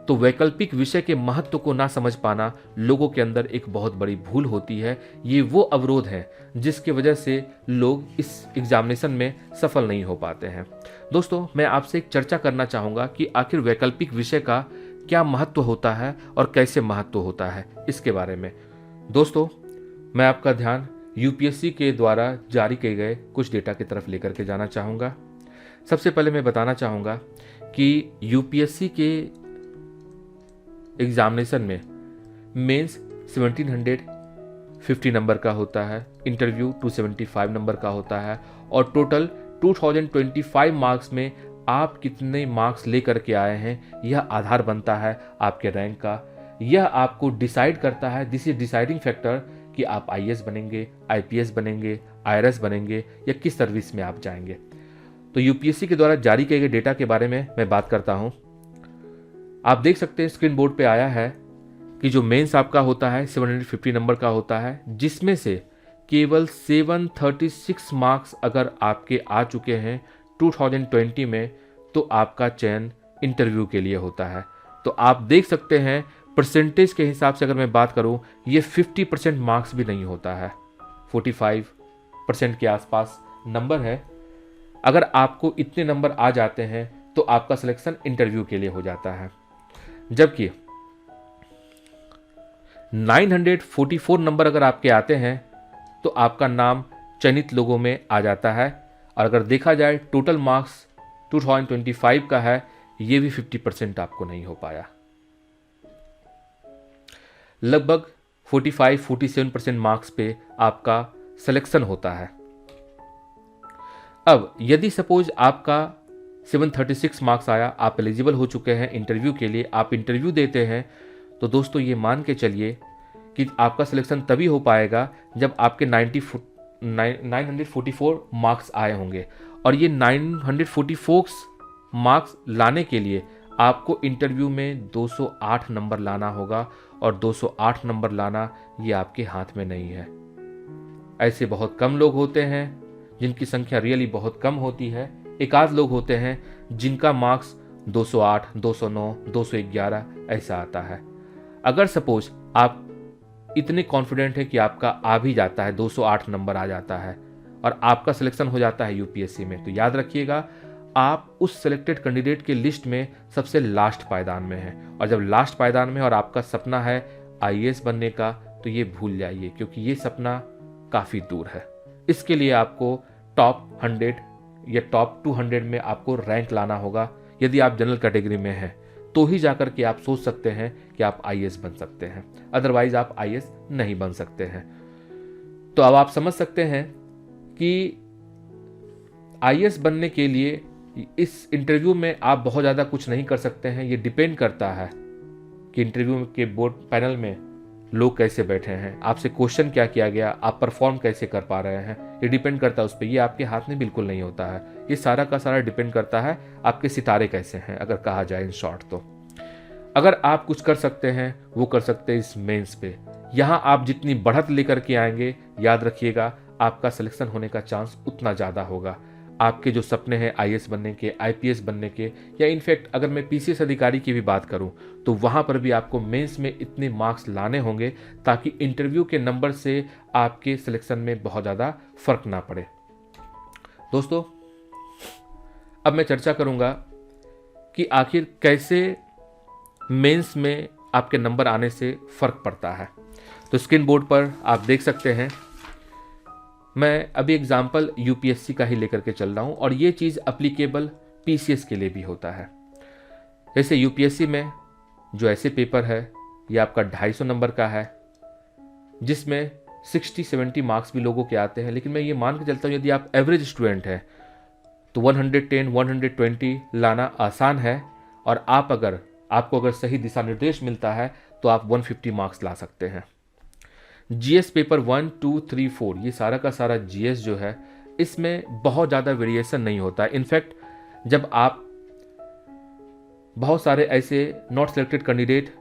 तो वैकल्पिक विषय के महत्व को ना समझ पाना लोगों के अंदर एक बहुत बड़ी भूल होती है। ये वो अवरोध है जिसकी वजह से लोग इस एग्जामिनेशन में सफल नहीं हो पाते हैं। दोस्तों, मैं आपसे एक चर्चा करना चाहूँगा कि आखिर वैकल्पिक विषय का क्या महत्व होता है और कैसे महत्व होता है, इसके बारे में। दोस्तों, मैं आपका ध्यान यूपीएससी के द्वारा जारी किए गए कुछ डेटा की तरफ लेकर के जाना चाहूँगा। सबसे पहले मैं बताना चाहूँगा कि यूपीएससी के एग्जामिनेशन में मेंस 1750 नंबर का होता है, इंटरव्यू 275 नंबर का होता है, और टोटल 2025 मार्क्स में आप कितने मार्क्स लेकर के आए हैं यह आधार बनता है आपके रैंक का। यह आपको डिसाइड करता है, दिस इज डिसाइडिंग फैक्टर, कि आप आईएएस बनेंगे, आईपीएस बनेंगे, आईआरएस बनेंगे या किस सर्विस में आप जाएंगे। तो यूपीएससी के द्वारा जारी किए गए डेटा के बारे में मैं बात करता हूं। आप देख सकते हैं स्क्रीन बोर्ड पे आया है कि जो मेंस आपका होता है 750 नंबर का होता है, जिसमें से केवल 736 मार्क्स अगर आपके आ चुके हैं 2020 में तो आपका चयन इंटरव्यू के लिए होता है। तो आप देख सकते हैं परसेंटेज के हिसाब से अगर मैं बात करूं, ये 50% मार्क्स भी नहीं होता है, 45% के आसपास नंबर है। अगर आपको इतने नंबर आ जाते हैं तो आपका सिलेक्शन इंटरव्यू के लिए हो जाता है, जबकि 944 नंबर अगर आपके आते हैं तो आपका नाम चयनित लोगों में आ जाता है। और अगर देखा जाए टोटल मार्क्स 2025 का है, ये भी 50% आपको नहीं हो पाया। लगभग 45-47% मार्क्स पे आपका सिलेक्शन होता है। अब यदि सपोज आपका 736 मार्क्स आया, आप एलिजिबल हो चुके हैं इंटरव्यू के लिए, आप इंटरव्यू देते हैं, तो दोस्तों ये मान के चलिए कि आपका सिलेक्शन तभी हो पाएगा जब आपके 944 मार्क्स आए होंगे। और ये 944 मार्क्स लाने के लिए आपको इंटरव्यू में 208 नंबर लाना होगा, और 208 नंबर लाना ये आपके हाथ में नहीं है। ऐसे बहुत कम लोग होते हैं जिनकी संख्या रियली बहुत कम होती है। एक आध लोग होते हैं जिनका मार्क्स 208, 209, 211 ऐसा आता है। अगर सपोज आप इतने कॉन्फिडेंट है कि आपका आ भी जाता है, 208 नंबर आ जाता है और आपका सिलेक्शन हो जाता है यूपीएससी में, तो याद रखिएगा आप उस सिलेक्टेड कैंडिडेट के लिस्ट में सबसे लास्ट पायदान में हैं। और जब लास्ट पायदान में और आपका सपना है आईएएस बनने का, तो ये भूल जाइए, क्योंकि ये सपना काफ़ी दूर है। इसके लिए आपको टॉप 100 या टॉप 200 में आपको रैंक लाना होगा। यदि आप जनरल कैटेगरी में हैं तो ही जाकर के आप सोच सकते हैं कि आप आईएएस बन सकते हैं, अदरवाइज आप आईएएस नहीं बन सकते हैं। तो अब आप समझ सकते हैं कि आईएएस बनने के लिए इस इंटरव्यू में आप बहुत ज़्यादा कुछ नहीं कर सकते हैं। ये डिपेंड करता है कि इंटरव्यू के बोर्ड पैनल में लोग कैसे बैठे हैं, आपसे क्वेश्चन क्या किया गया, आप परफॉर्म कैसे कर पा रहे हैं, ये डिपेंड करता है उस पर। ये आपके हाथ में बिल्कुल नहीं होता है। ये सारा का सारा डिपेंड करता है आपके सितारे कैसे हैं, अगर कहा जाए इन शॉर्ट। तो अगर आप कुछ कर सकते हैं वो कर सकते हैं इस मेंस पे। यहाँ आप जितनी बढ़त लेकर के आएंगे, याद रखिएगा आपका सिलेक्शन होने का चांस उतना ज़्यादा होगा। आपके जो सपने हैं आईएएस बनने के, आईपीएस बनने के, या इनफैक्ट अगर मैं पीसीएस अधिकारी की भी बात करूं तो वहां पर भी आपको मेंस में इतने मार्क्स लाने होंगे ताकि इंटरव्यू के नंबर से आपके सिलेक्शन में बहुत ज़्यादा फर्क ना पड़े। दोस्तों अब मैं चर्चा करूंगा कि आखिर कैसे मेंस में आपके नंबर आने से फ़र्क पड़ता है। तो स्क्रीन बोर्ड पर आप देख सकते हैं, मैं अभी एग्जाम्पल यूपीएससी का ही लेकर के चल रहा हूँ और ये चीज़ अप्लीकेबल पीसीएस के लिए भी होता है। जैसे यूपीएससी में जो ऐसे पेपर है ये आपका 250 नंबर का है, जिसमें 60-70 मार्क्स भी लोगों के आते हैं। लेकिन मैं ये मान के चलता हूँ यदि आप एवरेज स्टूडेंट हैं तो 110-120 लाना आसान है, और आपको अगर सही दिशा निर्देश मिलता है तो आप 150 मार्क्स ला सकते हैं। जीएस पेपर 1, 2, 3, 4 ये सारा का सारा जीएस जो है इसमें बहुत ज़्यादा वेरिएशन नहीं होता है। इनफैक्ट जब आप बहुत सारे ऐसे नॉट सिलेक्टेड कैंडिडेट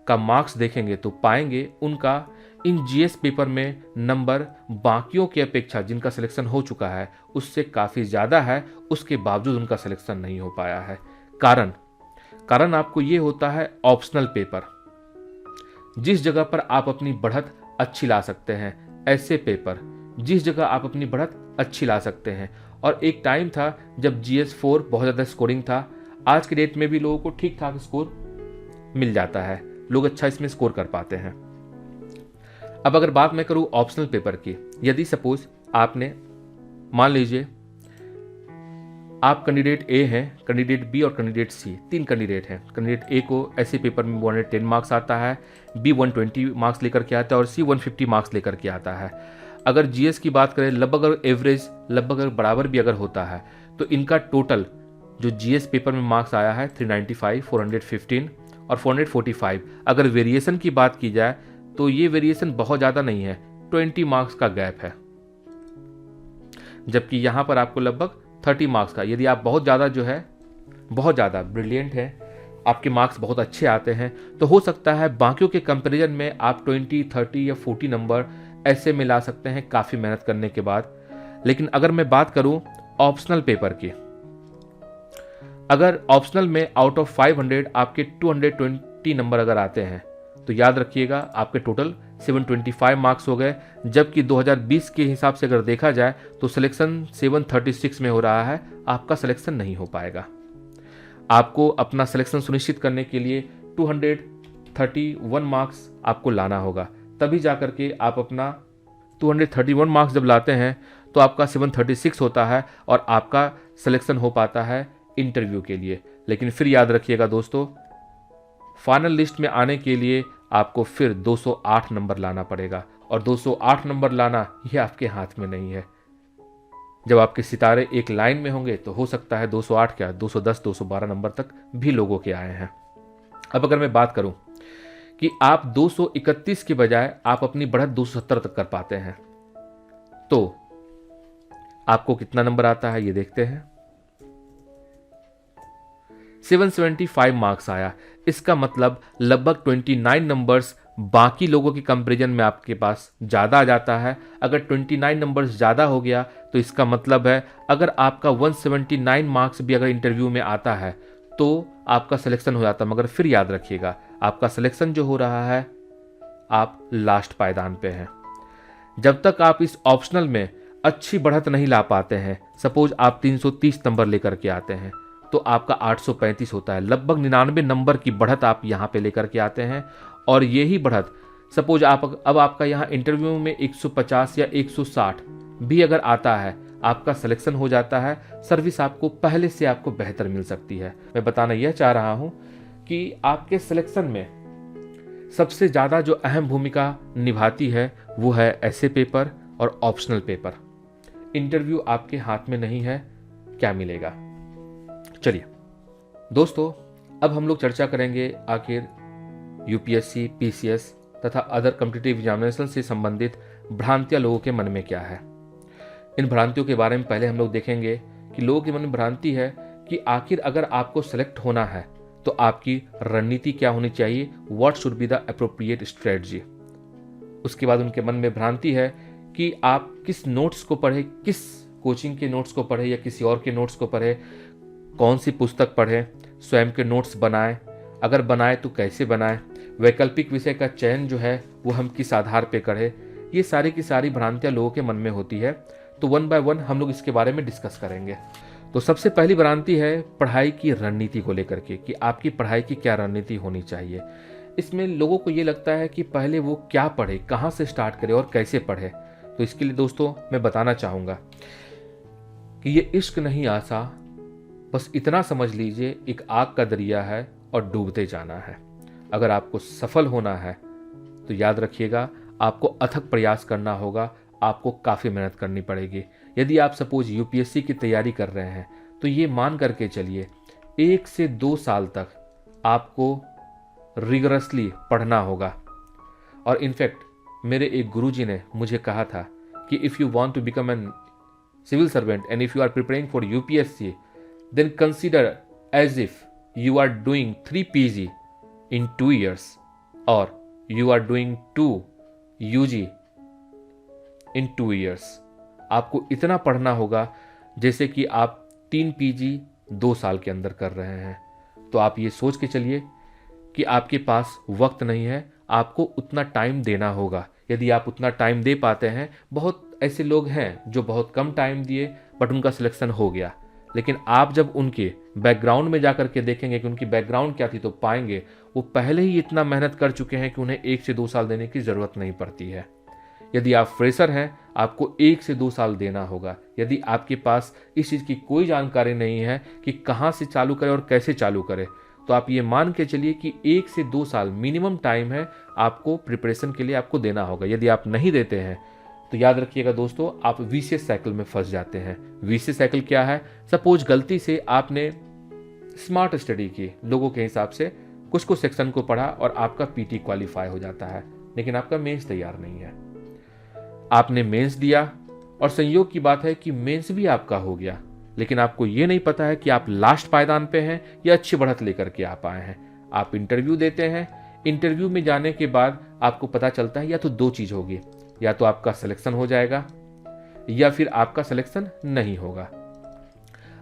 का मार्क्स देखेंगे तो पाएंगे उनका इन जीएस पेपर में नंबर बाकियों की अपेक्षा जिनका सिलेक्शन हो चुका है उससे काफ़ी ज़्यादा है, उसके बावजूद उनका सिलेक्शन नहीं हो पाया है। कारण आपको ये होता है ऑप्शनल पेपर। जिस जगह पर आप अपनी बढ़त अच्छी ला सकते हैं, ऐसे पेपर जिस जगह आप अपनी बढ़त अच्छी ला सकते हैं। और एक टाइम था जब जीएस 4 बहुत ज़्यादा स्कोरिंग था। आज के डेट में भी लोगों को ठीक ठाक स्कोर मिल जाता है, लोग अच्छा इसमें स्कोर कर पाते हैं। अब अगर बात मैं करूं ऑप्शनल पेपर की, यदि सपोज आपने मान लीजिए आप कैंडिडेट ए हैं, कैंडिडेट बी और कैंडिडेट सी, 3 कैंडिडेट हैं। कैंडिडेट ए को ऐसे पेपर में 110 मार्क्स आता है, बी 120 मार्क्स लेकर के आता है और सी 150 मार्क्स लेकर के आता है। अगर जीएस की बात करें लगभग अगर एवरेज लगभग बराबर भी अगर होता है तो इनका टोटल जो जीएस पेपर में मार्क्स आया है 395, 415 और 445। अगर वेरिएशन की बात की जाए तो ये वेरिएशन बहुत ज़्यादा नहीं है, 20 मार्क्स का गैप है। जबकि यहाँ पर आपको लगभग 30 मार्क्स का, यदि आप बहुत ज़्यादा ब्रिलियंट हैं, आपके मार्क्स बहुत अच्छे आते हैं, तो हो सकता है बाकियों के कंपैरिजन में आप 20, 30 या 40 नंबर ऐसे मिला सकते हैं काफ़ी मेहनत करने के बाद। लेकिन अगर मैं बात करूं ऑप्शनल पेपर की, अगर ऑप्शनल में आउट ऑफ 500 आपके 220 नंबर अगर आते हैं तो याद रखिएगा आपके टोटल 725 मार्क्स हो गए। जबकि 2020 के हिसाब से अगर देखा जाए तो सिलेक्शन 736 में हो रहा है, आपका सिलेक्शन नहीं हो पाएगा। आपको अपना सिलेक्शन सुनिश्चित करने के लिए 231 मार्क्स आपको लाना होगा, तभी जाकर के आप अपना 231 मार्क्स जब लाते हैं तो आपका 736 होता है और आपका सिलेक्शन हो पाता है इंटरव्यू के लिए। लेकिन फिर याद रखिएगा दोस्तों, फाइनल लिस्ट में आने के लिए आपको फिर 208 नंबर लाना पड़ेगा, और 208 नंबर लाना ये आपके हाथ में नहीं है। जब आपके सितारे एक लाइन में होंगे तो हो सकता है 208 क्या 210, 212 नंबर तक भी लोगों के आए हैं। अब अगर मैं बात करूं कि आप 231 के बजाय आप अपनी बढ़त 270 तक कर पाते हैं, तो आपको कितना नंबर आता है ये देखते हैं। 775 मार्क्स आया। इसका मतलब लगभग 29 नंबर्स बाकी लोगों के कंपैरिजन में आपके पास ज़्यादा आ जाता है। अगर 29 नंबर्स ज़्यादा हो गया तो इसका मतलब है अगर आपका 179 मार्क्स भी अगर इंटरव्यू में आता है तो आपका सिलेक्शन हो जाता है। मगर फिर याद रखिएगा, आपका सिलेक्शन जो हो रहा है आप लास्ट पायदान पे हैं। जब तक आप इस ऑप्शनल में अच्छी बढ़त नहीं ला पाते हैं, सपोज आप 330 नंबर लेकर के आते हैं तो आपका 835 होता है। लगभग 99 नंबर की बढ़त आप यहाँ पे लेकर के आते हैं और यही बढ़त सपोज अब आपका यहाँ इंटरव्यू में 150 या 160 भी अगर आता है, आपका सिलेक्शन हो जाता है, सर्विस आपको पहले से आपको बेहतर मिल सकती है। मैं बताना यह चाह रहा हूँ कि आपके सिलेक्शन में सबसे ज़्यादा जो अहम भूमिका निभाती है वो है ऐसे पेपर और ऑप्शनल पेपर। इंटरव्यू आपके हाथ में नहीं है, क्या मिलेगा। चलिए दोस्तों, अब हम लोग चर्चा करेंगे आखिर यूपीएससी, पीसीएस तथा अदर कॉम्पिटिटिव एग्जामिनेशन से संबंधित भ्रांतियां लोगों के मन में क्या है। इन भ्रांतियों के बारे में पहले हम लोग देखेंगे कि लोगों के मन में भ्रांति है कि आखिर अगर आपको सेलेक्ट होना है तो आपकी रणनीति क्या होनी चाहिए, what should be the appropriate strategy. उसके बाद उनके मन में भ्रांति है कि आप किस नोट्स को पढ़े, किस कोचिंग के नोट्स को पढ़े या किसी और के नोट्स को पढ़े, कौन सी पुस्तक पढ़े, स्वयं के नोट्स बनाएं, अगर बनाए तो कैसे बनाएं, वैकल्पिक विषय का चयन जो है वो हम किस आधार पे करें। ये सारी की सारी भ्रांतियां लोगों के मन में होती है। तो वन बाय वन हम लोग इसके बारे में डिस्कस करेंगे। तो सबसे पहली भ्रांति है पढ़ाई की रणनीति को लेकर के कि आपकी पढ़ाई की क्या रणनीति होनी चाहिए। इसमें लोगों को ये लगता है कि पहले वो क्या पढ़े, कहाँ से स्टार्ट करे और कैसे पढ़े। तो इसके लिए दोस्तों मैं बताना चाहूँगा कि ये इश्क नहीं आसा, बस इतना समझ लीजिए एक आग का दरिया है और डूबते जाना है। अगर आपको सफल होना है तो याद रखिएगा आपको अथक प्रयास करना होगा, आपको काफ़ी मेहनत करनी पड़ेगी। यदि आप सपोज यूपीएससी की तैयारी कर रहे हैं तो ये मान करके चलिए 1 से 2 साल तक आपको रिगरसली पढ़ना होगा। और इनफैक्ट मेरे एक गुरुजी ने मुझे कहा था कि if you want to become an civil servant and if you are preparing for UPSC then consider as if you are doing 3 PG in 2 years or you are doing 2 UG in 2 years। आपको इतना पढ़ना होगा जैसे कि आप 3 PG 2 साल के अंदर कर रहे हैं। तो आप ये सोच के चलिए कि आपके पास वक्त नहीं है, आपको उतना टाइम देना होगा। यदि आप उतना टाइम दे पाते हैं, बहुत ऐसे लोग हैं जो बहुत कम टाइम दिए बट उनका सिलेक्शन हो गया, लेकिन आप जब उनके बैकग्राउंड में जाकर के देखेंगे कि उनकी बैकग्राउंड क्या थी तो पाएंगे वो पहले ही इतना मेहनत कर चुके हैं कि उन्हें 1 से 2 साल देने की ज़रूरत नहीं पड़ती है। यदि आप फ्रेशर हैं, आपको 1 से 2 साल देना होगा। यदि आपके पास इस चीज़ की कोई जानकारी नहीं है कि कहाँ से चालू करें और कैसे चालू करें, तो आप ये मान के चलिए कि 1 से 2 साल मिनिमम टाइम है आपको प्रिपरेशन के लिए आपको देना होगा। यदि आप नहीं देते हैं तो याद रखिएगा दोस्तों, आप विशियस साइकिल में फंस जाते हैं। विशियस साइकिल क्या है? सपोज गलती से आपने स्मार्ट स्टडी की, लोगों के हिसाब से कुछ सेक्शन को पढ़ा और आपका पीटी क्वालिफाई हो जाता है, लेकिन आपका मेंस तैयार नहीं है। आपने मेंस दिया और संयोग की बात है कि मेंस भी आपका हो गया, लेकिन आपको ये नहीं पता है कि आप लास्ट पायदान पे हैं या अच्छी बढ़त लेकर के आप आए हैं। आप इंटरव्यू देते हैं, इंटरव्यू में जाने के बाद आपको पता चलता है या तो 2 चीज़ होगी, या तो आपका सिलेक्शन हो जाएगा या फिर आपका सिलेक्शन नहीं होगा।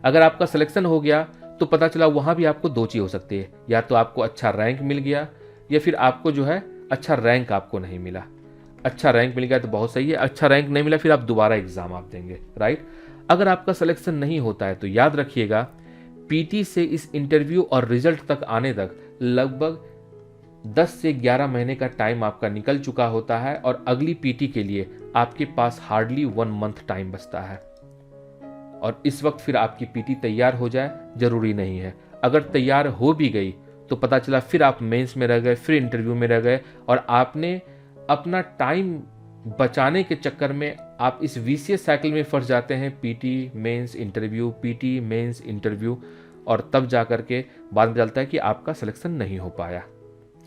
अगर आपका सिलेक्शन हो गया तो पता चला वहां भी आपको 2 चीज़ हो सकती है, या तो आपको अच्छा रैंक मिल गया या फिर आपको जो है अच्छा रैंक आपको नहीं मिला। अच्छा रैंक मिल गया तो बहुत सही है, अच्छा रैंक नहीं मिला फिर आप दोबारा एग्जाम आप देंगे, राइट। अगर आपका सिलेक्शन नहीं होता है तो याद रखिएगा पीटी से इस इंटरव्यू और रिजल्ट तक आने तक लगभग 10 से 11 महीने का टाइम आपका निकल चुका होता है और अगली पीटी के लिए आपके पास हार्डली 1 मंथ टाइम बचता है। और इस वक्त फिर आपकी पीटी तैयार हो जाए जरूरी नहीं है। अगर तैयार हो भी गई तो पता चला फिर आप मेंस में रह गए, फिर इंटरव्यू में रह गए और आपने अपना टाइम बचाने के चक्कर में आप इस विशियस साइकिल में फंस जाते हैं। PT mains interview, PT mains interview, और तब जा कर के बाद में चलता है कि आपका सिलेक्शन नहीं हो पाया।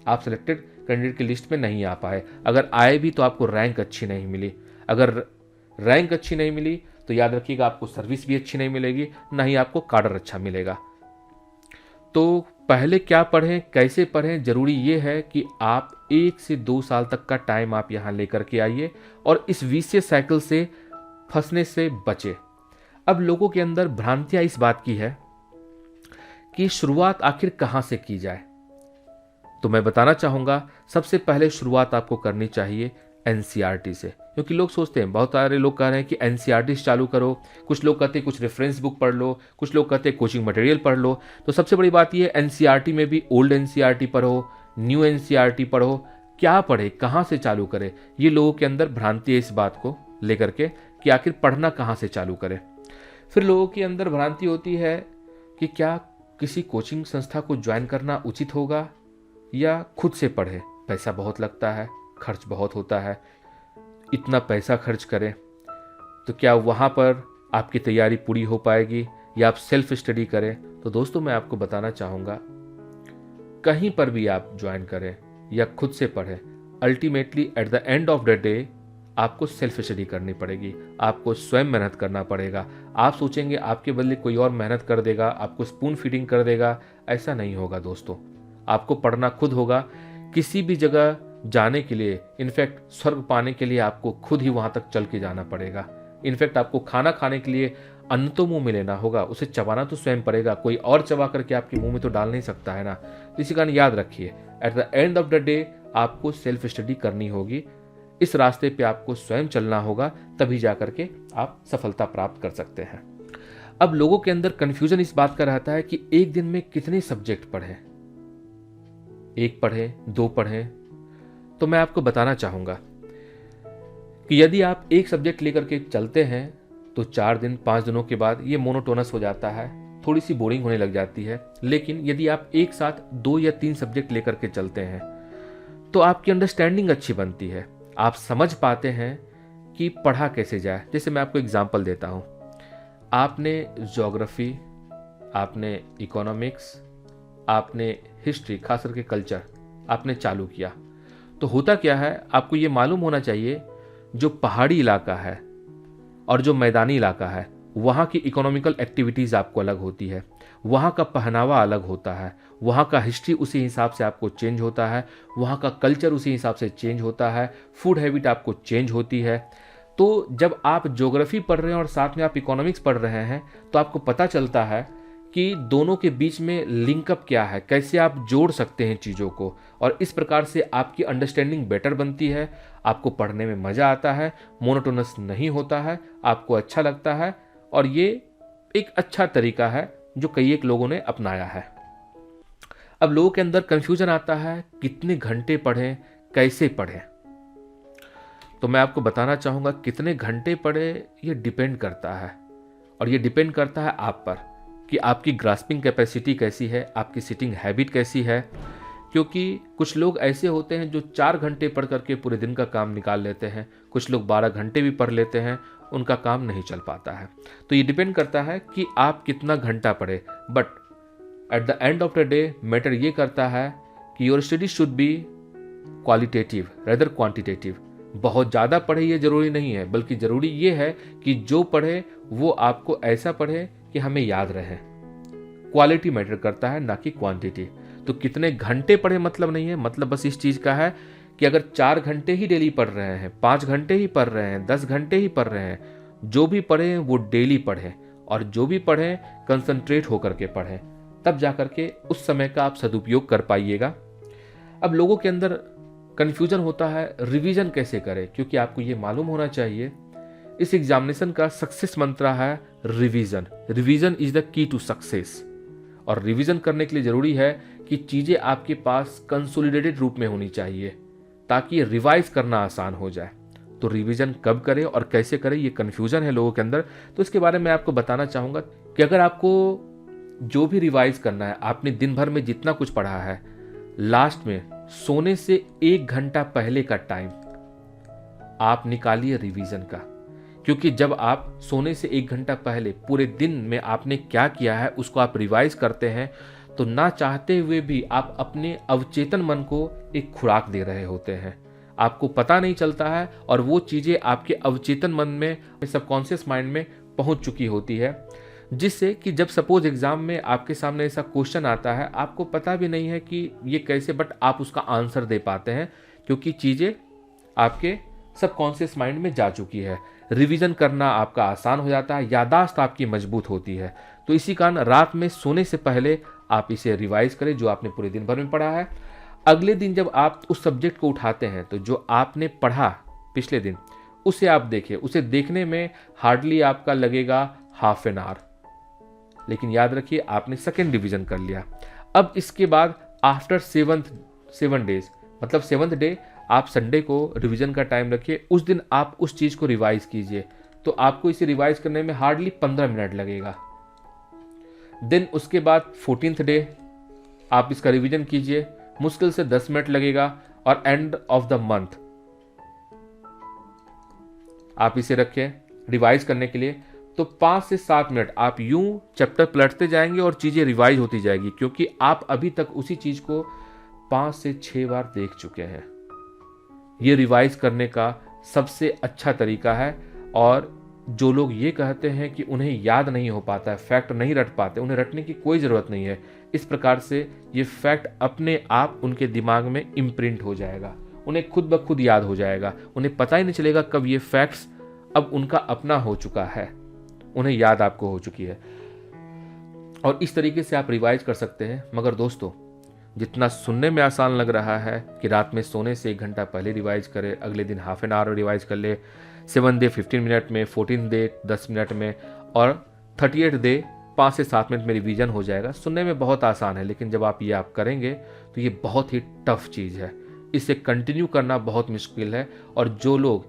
आप सिलेक्टेड कैंडिडेट की लिस्ट में नहीं आ पाए। अगर आए भी तो आपको रैंक अच्छी नहीं मिली। अगर रैंक अच्छी नहीं मिली तो याद रखिएगा आपको सर्विस भी अच्छी नहीं मिलेगी, ना ही आपको काडर अच्छा मिलेगा। तो पहले क्या पढ़ें, कैसे पढ़ें, ज़रूरी ये है कि आप 1 से 2 साल तक का टाइम आप यहाँ लेकर के आइए और इस विशियस साइकिल से फंसने से बचे। अब लोगों के अंदर भ्रांतियाँ इस बात की है कि शुरुआत आखिर कहाँ से की जाए। तो मैं बताना चाहूँगा सबसे पहले शुरुआत आपको करनी चाहिए एनसीईआरटी से, क्योंकि लोग सोचते हैं, बहुत सारे लोग कह रहे हैं कि एनसीईआरटी से चालू करो, कुछ लोग कहते हैं कुछ रेफरेंस बुक पढ़ लो, कुछ लोग कहते हैं कोचिंग मटेरियल पढ़ लो। तो सबसे बड़ी बात यह एनसीईआरटी में भी ओल्ड एनसीईआरटी पढ़ो, न्यू एनसीईआरटी पढ़ो, क्या पढ़े, कहाँ से चालू करें, ये लोगों के अंदर भ्रांति है इस बात को लेकर के कि आखिर पढ़ना कहाँ से चालू करें। फिर लोगों के अंदर भ्रांति होती है कि क्या किसी कोचिंग संस्था को ज्वाइन करना उचित होगा या खुद से पढ़े, पैसा बहुत लगता है, खर्च बहुत होता है, इतना पैसा खर्च करें तो क्या वहाँ पर आपकी तैयारी पूरी हो पाएगी, या आप सेल्फ स्टडी करें। तो दोस्तों मैं आपको बताना चाहूँगा कहीं पर भी आप ज्वाइन करें या खुद से पढ़ें, ultimately at the end of the day आपको सेल्फ स्टडी करनी पड़ेगी, आपको स्वयं मेहनत करना पड़ेगा। आप सोचेंगे आपके बदले कोई और मेहनत कर देगा, आपको स्पून फीडिंग कर देगा, ऐसा नहीं होगा दोस्तों। आपको पढ़ना खुद होगा। किसी भी जगह जाने के लिए, इनफैक्ट स्वर्ग पाने के लिए आपको खुद ही वहां तक चल के जाना पड़ेगा। इनफैक्ट आपको खाना खाने के लिए अन्न तो मुंह में लेना होगा, उसे चबाना तो स्वयं पड़ेगा, कोई और चबा करके आपके मुंह में तो डाल नहीं सकता है ना। इसी कारण याद रखिए at the end of the day आपको सेल्फ स्टडी करनी होगी। इस रास्ते पे आपको स्वयं चलना होगा, तभी जाकर के आप सफलता प्राप्त कर सकते हैं। अब लोगों के अंदर कंफ्यूजन इस बात का रहता है कि एक दिन में कितने सब्जेक्ट पढ़ें, 1 पढ़ें, 2 पढ़ें। तो मैं आपको बताना चाहूंगा कि यदि आप एक सब्जेक्ट लेकर के चलते हैं तो 4 दिन 5 दिनों के बाद ये मोनोटोनस हो जाता है, थोड़ी सी बोरिंग होने लग जाती है। लेकिन यदि आप एक साथ 2 या 3 सब्जेक्ट लेकर के चलते हैं तो आपकी अंडरस्टैंडिंग अच्छी बनती है, आप समझ पाते हैं कि पढ़ा कैसे जाए। जैसे मैं आपको एग्जांपल देता हूं, आपने ज्योग्राफी, आपने इकोनॉमिक्स, आपने हिस्ट्री, खास करके कल्चर आपने चालू किया, तो होता क्या है आपको ये मालूम होना चाहिए जो पहाड़ी इलाका है और जो मैदानी इलाका है वहाँ की इकोनॉमिकल एक्टिविटीज़ आपको अलग होती है, वहाँ का पहनावा अलग होता है, वहाँ का हिस्ट्री उसी हिसाब से आपको चेंज होता है, वहाँ का कल्चर उसी हिसाब से चेंज होता है, फूड हैबिट आपको चेंज होती है। तो जब आप ज्योग्राफी पढ़ रहे हैं और साथ में आप इकोनॉमिक्स पढ़ रहे हैं तो आपको पता चलता है कि दोनों के बीच में लिंकअप क्या है, कैसे आप जोड़ सकते हैं चीज़ों को, और इस प्रकार से आपकी अंडरस्टैंडिंग बेटर बनती है, आपको पढ़ने में मज़ा आता है, मोनोटोनस नहीं होता है, आपको अच्छा लगता है। और ये एक अच्छा तरीका है जो कई एक लोगों ने अपनाया है। अब लोगों के अंदर कंफ्यूजन आता है कितने घंटे पढ़ें, कैसे पढ़ें। तो मैं आपको बताना चाहूँगा कितने घंटे पढ़ें ये डिपेंड करता है, और ये डिपेंड करता है आप पर कि आपकी ग्रास्पिंग कैपेसिटी कैसी है, आपकी सिटिंग हैबिट कैसी है। क्योंकि कुछ लोग ऐसे होते हैं जो 4 घंटे पढ़ करके पूरे दिन का काम निकाल लेते हैं, कुछ लोग 12 घंटे भी पढ़ लेते हैं, उनका काम नहीं चल पाता है। तो ये डिपेंड करता है कि आप कितना घंटा पढ़े। But at the end of the day matter ये करता है कि your study should be qualitative rather quantitative. बहुत ज़्यादा पढ़े ये ज़रूरी नहीं है, बल्कि ज़रूरी ये है कि जो पढ़े वो आपको ऐसा पढ़े कि हमें याद रहे। क्वालिटी मैटर करता है, ना कि क्वांटिटी। तो कितने घंटे पढ़े मतलब नहीं है, मतलब बस इस चीज़ का है कि अगर 4 घंटे ही डेली पढ़ रहे हैं, 5 घंटे ही पढ़ रहे हैं, 10 घंटे ही पढ़ रहे हैं, जो भी पढ़ें वो डेली पढ़ें, और जो भी पढ़ें कंसंट्रेट होकर के पढ़ें, तब जाकर के उस समय का आप सदुपयोग कर पाइएगा। अब लोगों के अंदर कन्फ्यूजन होता है रिवीजन कैसे करें, क्योंकि आपको ये मालूम होना चाहिए इस एग्जामिनेशन का सक्सेस मंत्र है revision. Revision is the key to success. और रिवीजन करने के लिए ज़रूरी है कि चीज़ें आपके पास कंसोलिडेटेड रूप में होनी चाहिए, ताकि रिवाइज करना आसान हो जाए। तो रिवीजन कब करें और कैसे करें, ये कन्फ्यूजन है लोगों के अंदर। तो इसके बारे में आपको बताना चाहूँगा कि अगर आपको जो भी रिवाइज करना है, आपने दिन भर में जितना कुछ पढ़ा है, लास्ट में सोने से 1 घंटा पहले का टाइम आप निकालिए रिवीजन का। क्योंकि जब आप सोने से 1 घंटा पहले पूरे दिन में आपने क्या किया है उसको आप रिवाइज करते हैं, तो ना चाहते हुए भी आप अपने अवचेतन मन को एक खुराक दे रहे होते हैं। आपको पता नहीं चलता है और वो चीज़ें आपके अवचेतन मन में, सबकॉन्शियस माइंड में पहुंच चुकी होती है, जिससे कि जब सपोज एग्जाम में आपके सामने ऐसा क्वेश्चन आता है, आपको पता भी नहीं है कि ये कैसे, बट आप उसका आंसर दे पाते हैं क्योंकि चीज़ें आपके सबकॉन्शियस माइंड में जा चुकी है। रिवीजन करना आपका आसान हो जाता है, यादाश्त आपकी मजबूत होती है। तो इसी कारण रात में सोने से पहले आप इसे रिवाइज करें जो आपने पूरे दिन भर में पढ़ा है। अगले दिन जब आप उस सब्जेक्ट को उठाते हैं तो जो आपने पढ़ा पिछले दिन उसे आप देखिए। उसे देखने में हार्डली आपका लगेगा हाफ एन आवर, लेकिन याद रखिए आपने सेकेंड रिवीजन कर लिया। अब इसके बाद आफ्टर 7 डेज, मतलब 7th डे, आप संडे को रिवीजन का टाइम रखिए। उस दिन आप उस चीज़ को रिवाइज कीजिए, तो आपको इसे रिवाइज करने में हार्डली 15 मिनट लगेगा। देन उसके बाद 14th डे आप इसका रिवीजन कीजिए, मुश्किल से 10 मिनट लगेगा। और एंड ऑफ द मंथ आप इसे रखें रिवाइज करने के लिए, तो 5 से 7 मिनट आप यूं चैप्टर पलटते जाएंगे और चीज़ें रिवाइज होती जाएगी, क्योंकि आप अभी तक उसी चीज़ को 5 से 6 बार देख चुके हैं। ये रिवाइज करने का सबसे अच्छा तरीका है। और जो लोग ये कहते हैं कि उन्हें याद नहीं हो पाता है, फैक्ट नहीं रट पाते, उन्हें रटने की कोई ज़रूरत नहीं है। इस प्रकार से ये फैक्ट अपने आप उनके दिमाग में इम्प्रिंट हो जाएगा, उन्हें खुद ब खुद याद हो जाएगा। उन्हें पता ही नहीं चलेगा कब ये फैक्ट्स अब उनका अपना हो चुका है, उन्हें याद आपको हो चुकी है। और इस तरीके से आप रिवाइज कर सकते हैं। मगर दोस्तों, जितना सुनने में आसान लग रहा है कि रात में सोने से 1 घंटा पहले रिवाइज करें, अगले दिन हाफ एन आवर रिवाइज कर ले, 7th डे 15 मिनट में, 14th डे 10 मिनट में और 38th डे 5 से 7 मिनट में रिवीजन हो जाएगा। सुनने में बहुत आसान है, लेकिन जब आप करेंगे तो ये बहुत ही टफ चीज़ है। इसे कंटिन्यू करना बहुत मुश्किल है, और जो लोग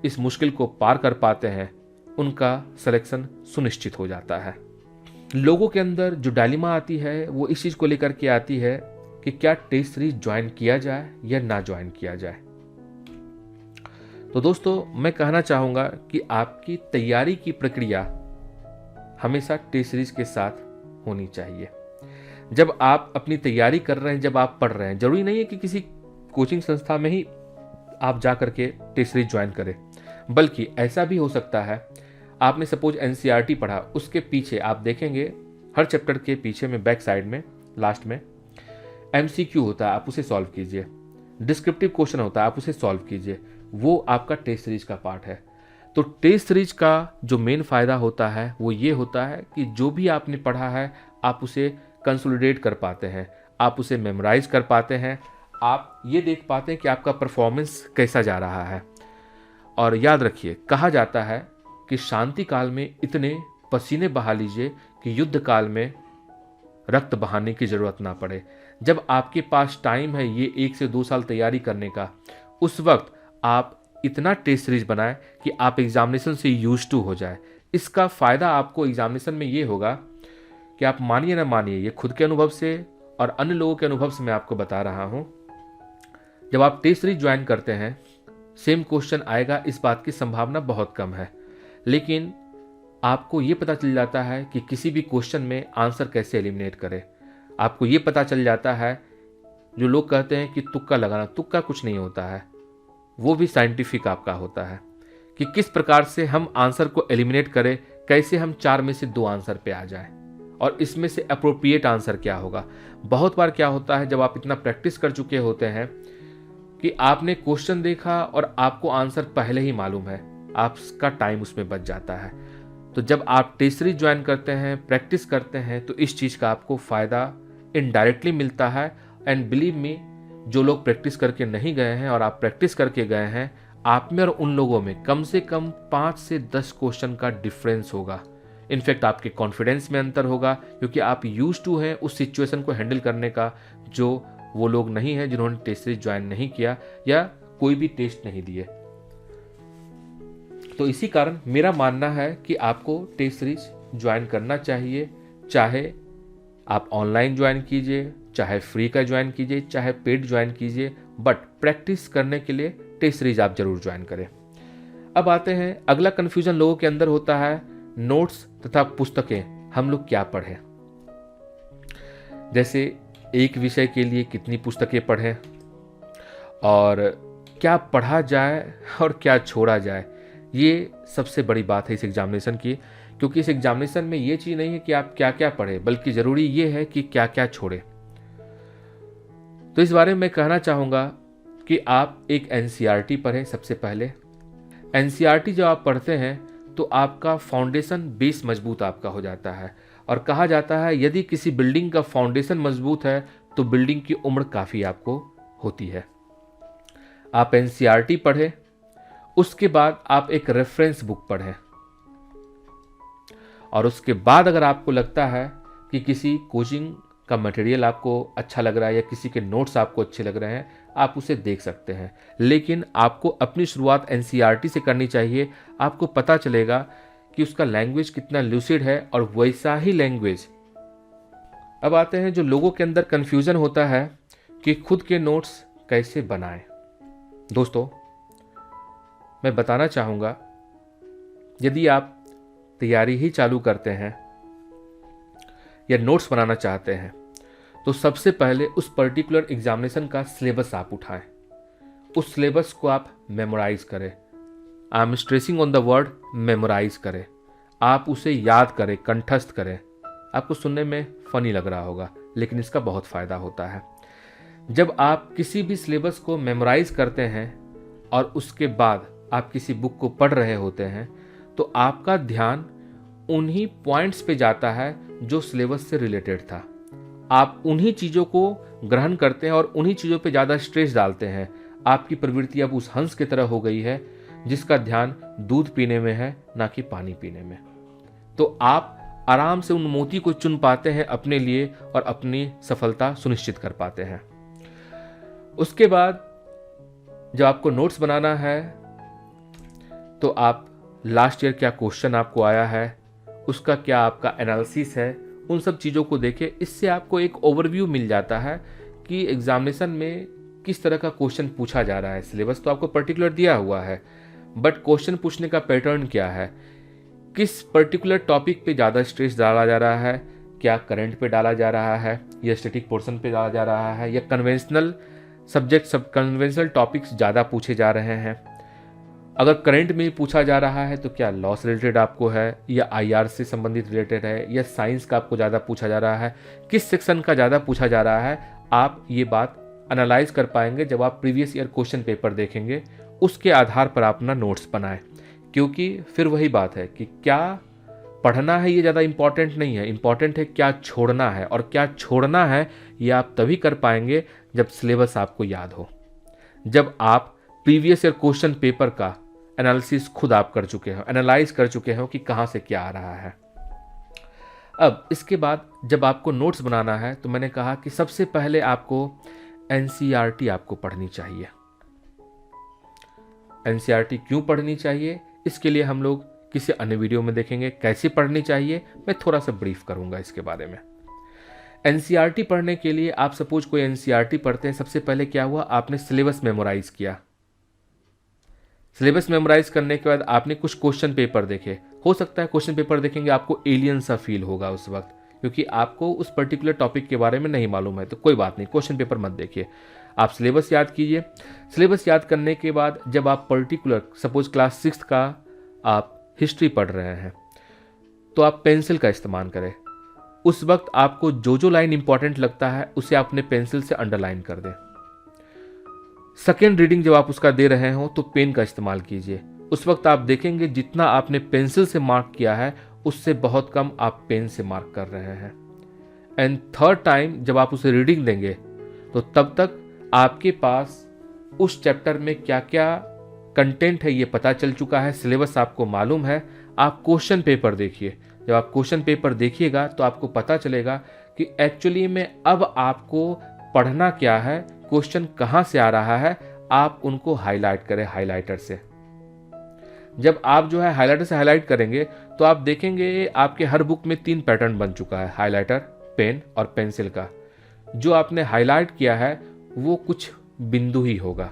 इस मुश्किल को पार कर पाते हैं उनका सिलेक्शन सुनिश्चित हो जाता है। लोगों के अंदर जो डायलेमा आती है वो इस चीज़ को लेकर के आती है कि क्या टेस्ट सीरीज ज्वाइन किया जाए या ना ज्वाइन किया जाए। तो दोस्तों, मैं कहना चाहूँगा कि आपकी तैयारी की प्रक्रिया हमेशा टेस्ट सीरीज के साथ होनी चाहिए। जब आप अपनी तैयारी कर रहे हैं, जब आप पढ़ रहे हैं, जरूरी नहीं है कि किसी कोचिंग संस्था में ही आप जा करके टेस्ट सीरीज ज्वाइन करें, बल्कि ऐसा भी हो सकता है आपने सपोज एनसीईआरटी पढ़ा, उसके पीछे आप देखेंगे हर चैप्टर के पीछे में बैक साइड में लास्ट में एमसीक्यू होता है, आप उसे सॉल्व कीजिए। डिस्क्रिप्टिव क्वेश्चन होता है, आप उसे सॉल्व कीजिए। वो आपका टेस्ट सीरीज का पार्ट है। तो टेस्ट सीरीज का जो मेन फायदा होता है वो ये होता है कि जो भी आपने पढ़ा है आप उसे कंसोलिडेट कर पाते हैं, आप उसे मेमोराइज कर पाते हैं, आप ये देख पाते हैं कि आपका परफॉर्मेंस कैसा जा रहा है। और याद रखिए, कहा जाता है कि शांति काल में इतने पसीने बहा लीजिए कि युद्ध काल में रक्त बहाने की जरूरत ना पड़े। जब आपके पास टाइम है ये 1 से 2 साल तैयारी करने का, उस वक्त आप इतना टेस्ट सीरीज बनाएं कि आप एग्जामिनेशन से यूज टू हो जाए। इसका फ़ायदा आपको एग्जामिनेशन में ये होगा कि आप मानिए ना मानिए, ये खुद के अनुभव से और अन्य लोगों के अनुभव से मैं आपको बता रहा हूँ, जब आप टेस्ट सीरीज ज्वाइन करते हैं सेम क्वेश्चन आएगा, इस बात की संभावना बहुत कम है। लेकिन आपको ये पता चल जाता है कि किसी भी क्वेश्चन में आंसर कैसे एलिमिनेट करें। आपको ये पता चल जाता है, जो लोग कहते हैं कि तुक्का लगाना, तुक्का कुछ नहीं होता है, वो भी साइंटिफिक आपका होता है कि किस प्रकार से हम आंसर को एलिमिनेट करें, कैसे हम 4 में से 2 आंसर पे आ जाएं, और इसमें से अप्रोप्रिएट आंसर क्या होगा। बहुत बार क्या होता है, जब आप इतना प्रैक्टिस कर चुके होते हैं कि आपने क्वेश्चन देखा और आपको आंसर पहले ही मालूम है, आपका टाइम उसमें बच जाता है। तो जब आप टेस्ट सीरीज ज्वाइन करते हैं, प्रैक्टिस करते हैं, तो इस चीज़ का आपको फ़ायदा इनडायरेक्टली मिलता है। एंड बिलीव मी, जो लोग प्रैक्टिस करके नहीं गए हैं और आप प्रैक्टिस करके गए हैं, आप में और उन लोगों में कम से कम 5 से 10 क्वेश्चन का डिफरेंस होगा। इनफैक्ट आपके कॉन्फिडेंस में अंतर होगा, क्योंकि आप यूज टू हैं उस सिचुएशन को हैंडल करने का, जो वो लोग नहीं हैं जिन्होंने टेस्ट सीरीज ज्वाइन नहीं किया या कोई भी टेस्ट नहीं दिए। तो इसी कारण मेरा मानना है कि आपको टेस्ट सीरीज ज्वाइन करना चाहिए, चाहे आप ऑनलाइन ज्वाइन कीजिए, चाहे फ्री का ज्वाइन कीजिए, चाहे पेड ज्वाइन कीजिए, बट प्रैक्टिस करने के लिए टेस्ट सीरीज आप जरूर ज्वाइन करें। अब आते हैं, अगला कन्फ्यूजन लोगों के अंदर होता है, नोट्स तथा पुस्तकें हम लोग क्या पढ़ें। जैसे एक विषय के लिए कितनी पुस्तकें पढ़ें और क्या पढ़ा जाए और क्या छोड़ा जाए, ये सबसे बड़ी बात है इस एग्जामिनेशन की। क्योंकि इस एग्जामिनेशन में ये चीज़ नहीं है कि आप क्या क्या पढ़ें, बल्कि ज़रूरी ये है कि क्या क्या छोड़ें। तो इस बारे में मैं कहना चाहूँगा कि आप एक एनसीईआरटी पढ़ें। सबसे पहले एनसीईआरटी जब आप पढ़ते हैं तो आपका फाउंडेशन बेस मजबूत आपका हो जाता है। और कहा जाता है यदि किसी बिल्डिंग का फाउंडेशन मजबूत है तो बिल्डिंग की उम्र काफ़ी आपको होती है। आप एनसीईआरटी पढ़ें, उसके बाद आप एक रेफरेंस बुक पढ़ें, और उसके बाद अगर आपको लगता है कि किसी कोचिंग का मटेरियल आपको अच्छा लग रहा है या किसी के नोट्स आपको अच्छे लग रहे हैं, आप उसे देख सकते हैं। लेकिन आपको अपनी शुरुआत एनसीईआरटी से करनी चाहिए। आपको पता चलेगा कि उसका लैंग्वेज कितना लूसिड है और वैसा ही लैंग्वेज। अब आते हैं जो लोगों के अंदर कन्फ्यूज़न होता है कि खुद के नोट्स कैसे बनाएं। दोस्तों, मैं बताना चाहूँगा, यदि आप तैयारी ही चालू करते हैं या नोट्स बनाना चाहते हैं तो सबसे पहले उस पर्टिकुलर एग्जामिनेशन का सिलेबस आप उठाएं। उस सिलेबस को आप मेमोराइज करें। I am stressing on the word memorise करें। आप उसे याद करें, कंठस्थ करें। आपको सुनने में फनी लग रहा होगा, लेकिन इसका बहुत फ़ायदा होता है। जब आप किसी भी सिलेबस को मेमोराइज करते हैं और उसके बाद आप किसी बुक को पढ़ रहे होते हैं तो आपका ध्यान उन्हीं पॉइंट्स पे जाता है जो सिलेबस से रिलेटेड था। आप उन्हीं चीज़ों को ग्रहण करते हैं और उन्हीं चीज़ों पे ज़्यादा स्ट्रेस डालते हैं। आपकी प्रवृत्ति अब उस हंस की तरह हो गई है जिसका ध्यान दूध पीने में है, ना कि पानी पीने में। तो आप आराम से उन मोती को चुन पाते हैं अपने लिए और अपनी सफलता सुनिश्चित कर पाते हैं। उसके बाद जब आपको नोट्स बनाना है तो आप लास्ट ईयर क्या क्वेश्चन आपको आया है, उसका क्या आपका एनालिसिस है, उन सब चीज़ों को देखें। इससे आपको एक ओवरव्यू मिल जाता है कि एग्जामिनेशन में किस तरह का क्वेश्चन पूछा जा रहा है। सिलेबस तो आपको पर्टिकुलर दिया हुआ है, बट क्वेश्चन पूछने का पैटर्न क्या है, किस पर्टिकुलर टॉपिक पे ज़्यादा स्ट्रेस डाला जा रहा है, क्या करंट पे डाला जा रहा है या स्टैटिक पोर्शन पे डाला जा रहा है या कन्वेंशनल सब्जेक्ट, सब कन्वेंशनल टॉपिक्स ज़्यादा पूछे जा रहे हैं। अगर करंट में पूछा जा रहा है तो क्या लॉ से रिलेटेड आपको है या आईआर से संबंधित रिलेटेड है या साइंस का आपको ज़्यादा पूछा जा रहा है, किस सेक्शन का ज़्यादा पूछा जा रहा है। आप ये बात एनालाइज कर पाएंगे जब आप प्रीवियस ईयर क्वेश्चन पेपर देखेंगे। उसके आधार पर आप अपना नोट्स बनाएं, क्योंकि फिर वही बात है कि क्या पढ़ना है ये ज़्यादा इंपॉर्टेंट नहीं है, इंपॉर्टेंट है क्या छोड़ना है। और क्या छोड़ना है ये आप तभी कर पाएंगे जब सिलेबस आपको याद हो, जब आप प्रीवियस ईयर क्वेश्चन पेपर का एनालिसिस खुद आप कर चुके हो, एनालाइज कर चुके हो कि कहाँ से क्या आ रहा है। अब इसके बाद जब आपको नोट्स बनाना है तो मैंने कहा कि सबसे पहले आपको एनसीईआरटी आपको पढ़नी चाहिए। एनसीईआरटी क्यों पढ़नी चाहिए, इसके लिए हम लोग किसी अन्य वीडियो में देखेंगे। कैसे पढ़नी चाहिए मैं थोड़ा सा ब्रीफ करूंगा इसके बारे में। एनसीईआरटी पढ़ने के लिए आप सपोज कोई एनसीईआरटी पढ़ते हैं, सबसे पहले क्या हुआ, आपने सिलेबस मेमोराइज किया। सिलेबस मेमोराइज करने के बाद आपने कुछ क्वेश्चन पेपर देखे। हो सकता है क्वेश्चन पेपर देखेंगे आपको एलियन सा फील होगा उस वक्त, क्योंकि आपको उस पर्टिकुलर टॉपिक के बारे में नहीं मालूम है। तो कोई बात नहीं, क्वेश्चन पेपर मत देखिए, आप सिलेबस याद कीजिए। सिलेबस याद करने के बाद जब आप पर्टिकुलर सपोज क्लास 6 का आप हिस्ट्री पढ़ रहे हैं तो आप पेंसिल का इस्तेमाल करें। उस वक्त आपको जो जो लाइन इंपॉर्टेंट लगता है उसे आप अपने पेंसिल से अंडरलाइन कर दें। सेकेंड रीडिंग जब आप उसका दे रहे हो तो पेन का इस्तेमाल कीजिए। उस वक्त आप देखेंगे जितना आपने पेंसिल से मार्क किया है उससे बहुत कम आप पेन से मार्क कर रहे हैं। एंड थर्ड टाइम जब आप उसे रीडिंग देंगे तो तब तक आपके पास उस चैप्टर में क्या क्या कंटेंट है ये पता चल चुका है, सिलेबस आपको मालूम है। आप क्वेश्चन पेपर देखिए। जब आप क्वेश्चन पेपर देखिएगा तो आपको पता चलेगा कि एक्चुअली में अब आपको पढ़ना क्या है, क्वेश्चन कहाँ से आ रहा है। आप उनको हाईलाइट करें हाइलाइटर से। जब आप जो है हाइलाइटर से हाईलाइट करेंगे तो आप देखेंगे आपके हर बुक में 3 पैटर्न बन चुका है, हाइलाइटर, पेन और पेंसिल का। जो आपने हाईलाइट किया है वो कुछ बिंदु ही होगा,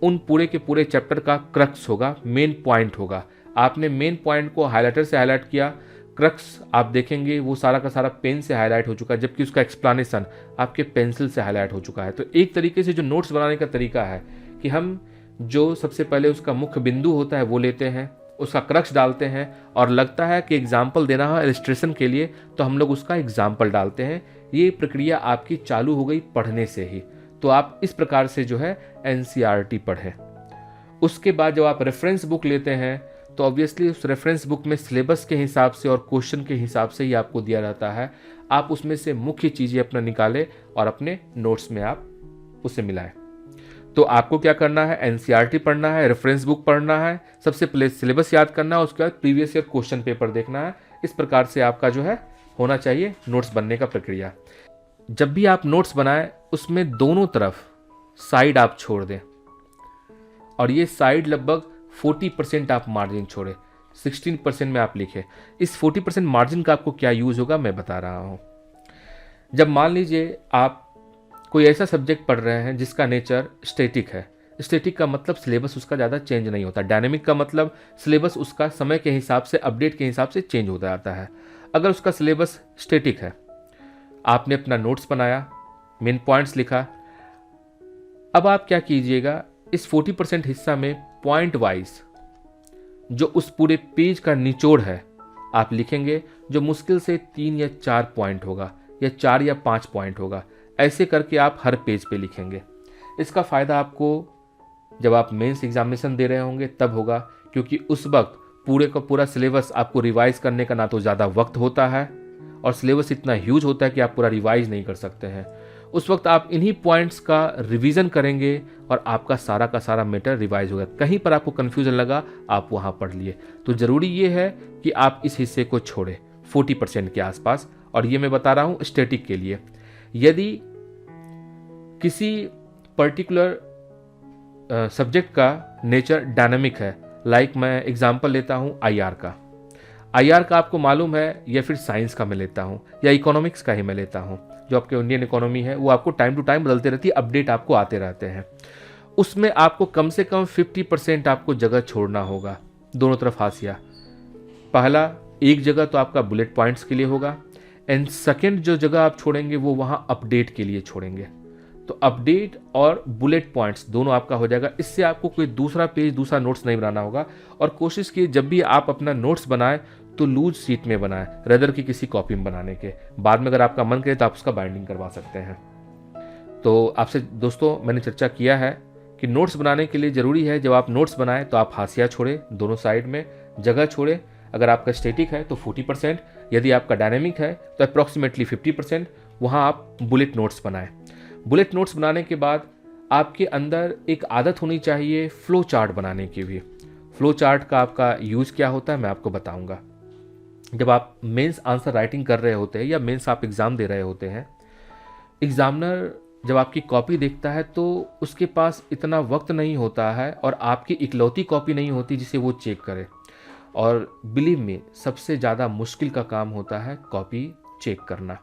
उन पूरे के पूरे चैप्टर का क्रक्स होगा, मेन पॉइंट होगा। आपने मेन पॉइंट को हाइलाइटर से हाईलाइट किया, क्रक्स आप देखेंगे वो सारा का सारा पेन से हाईलाइट हो चुका है, जबकि उसका एक्सप्लेनेशन आपके पेंसिल से हाईलाइट हो चुका है। तो एक तरीके से जो नोट्स बनाने का तरीका है कि हम जो सबसे पहले उसका मुख्य बिंदु होता है वो लेते हैं, उसका क्रक्स डालते हैं, और लगता है कि एग्जाम्पल देना है इलस्ट्रेशन के लिए तो हम लोग उसका एग्जाम्पल डालते हैं। ये प्रक्रिया आपकी चालू हो गई पढ़ने से ही। तो आप इस प्रकार से जो है एनसीईआरटी पढ़ें। उसके बाद जब आप रेफरेंस बुक लेते हैं तो ऑब्वियसली उस रेफरेंस बुक में सिलेबस के हिसाब से और क्वेश्चन के हिसाब से ही आपको दिया रहता है। आप उसमें से मुख्य चीज़ें अपना निकालें और अपने नोट्स में आप उसे मिलाएं। तो आपको क्या करना है, एनसीईआरटी पढ़ना है, रेफरेंस बुक पढ़ना है, सबसे पहले सिलेबस याद करना है, उसके बाद प्रीवियस ईयर क्वेश्चन पेपर देखना है। इस प्रकार से आपका जो है होना चाहिए नोट्स बनने का प्रक्रिया। जब भी आप नोट्स बनाएं उसमें दोनों तरफ साइड आप छोड़ दें, और ये साइड लगभग 40% आप मार्जिन छोड़ें, 16% में आप लिखें। इस 40% मार्जिन का आपको क्या यूज़ होगा मैं बता रहा हूँ। जब मान लीजिए आप कोई ऐसा सब्जेक्ट पढ़ रहे हैं जिसका नेचर स्टैटिक है, स्टैटिक का मतलब सिलेबस उसका ज़्यादा चेंज नहीं होता, डायनेमिक का मतलब सिलेबस उसका समय के हिसाब से, अपडेट के हिसाब से चेंज होता जाता है। अगर उसका सिलेबस स्टैटिक है, आपने अपना नोट्स बनाया, मेन पॉइंट्स लिखा, अब आप क्या कीजिएगा, इस 40% हिस्सा में पॉइंट वाइज जो उस पूरे पेज का निचोड़ है आप लिखेंगे, जो मुश्किल से 3 या 4 पॉइंट होगा, या 4 या 5 पॉइंट होगा। ऐसे करके आप हर पेज पे लिखेंगे। इसका फ़ायदा आपको जब आप मेंस एग्जामिनेशन दे रहे होंगे तब होगा, क्योंकि उस वक्त पूरे का पूरा सिलेबस आपको रिवाइज करने का ना तो ज़्यादा वक्त होता है, और सिलेबस इतना ह्यूज होता है कि आप पूरा रिवाइज नहीं कर सकते हैं। उस वक्त आप इन्हीं पॉइंट्स का रिवीजन करेंगे और आपका सारा का सारा मैटर रिवाइज होगा। कहीं पर आपको कन्फ्यूजन लगा, आप वहाँ पढ़ लिए। तो ज़रूरी ये है कि आप इस हिस्से को छोड़ें 40% के आसपास, और ये मैं बता रहा हूँ स्टैटिक के लिए। यदि किसी पर्टिकुलर सब्जेक्ट का नेचर डायनामिक है, लाइक मैं एग्जांपल लेता हूँ आईआर का। आईआर का आपको मालूम है, या फिर साइंस का मैं लेता हूँ, या इकोनॉमिक्स का ही मैं लेता हूँ, जो आपके इंडियन इकोनॉमी है वो आपको टाइम टू टाइम बदलते रहती है, अपडेट आपको आते रहते हैं। उसमें आपको कम से कम 50% आपको जगह छोड़ना होगा, दोनों तरफ हाशिया। पहला एक जगह तो आपका बुलेट पॉइंट्स के लिए होगा, एंड सेकेंड जो जगह आप छोड़ेंगे वो वहाँ अपडेट के लिए छोड़ेंगे। तो अपडेट और बुलेट पॉइंट्स दोनों आपका हो जाएगा। इससे आपको कोई दूसरा पेज, दूसरा नोट्स नहीं बनाना होगा। और कोशिश कीजिए जब भी आप अपना नोट्स बनाएं तो लूज शीट में बनाएं, रेदर की किसी कॉपी में बनाने के। बाद में अगर आपका मन करे तो आप उसका बाइंडिंग करवा सकते हैं। तो आपसे दोस्तों मैंने चर्चा किया है कि नोट्स बनाने के लिए ज़रूरी है जब आप नोट्स बनाएं तो आप हाशिया छोड़ें, दोनों साइड में जगह छोड़ें। अगर आपका स्टैटिक है तो 40%, यदि आपका डायनेमिक है तो अप्रॉक्सीमेटली 50%, वहाँ आप बुलेट नोट्स बनाएं। बुलेट नोट्स बनाने के बाद आपके अंदर एक आदत होनी चाहिए फ्लो चार्ट बनाने की भी। फ्लो चार्ट का आपका यूज़ क्या होता है मैं आपको बताऊंगा। जब आप मेंस आंसर राइटिंग कर रहे होते हैं या मेंस आप एग्ज़ाम दे रहे होते हैं, एग्ज़ामिनर जब आपकी कॉपी देखता है तो उसके पास इतना वक्त नहीं होता है और आपकी इकलौती कॉपी नहीं होती जिसे वो चेक करे। और बिलीव मी, सबसे ज़्यादा मुश्किल का काम होता है कॉपी चेक करना।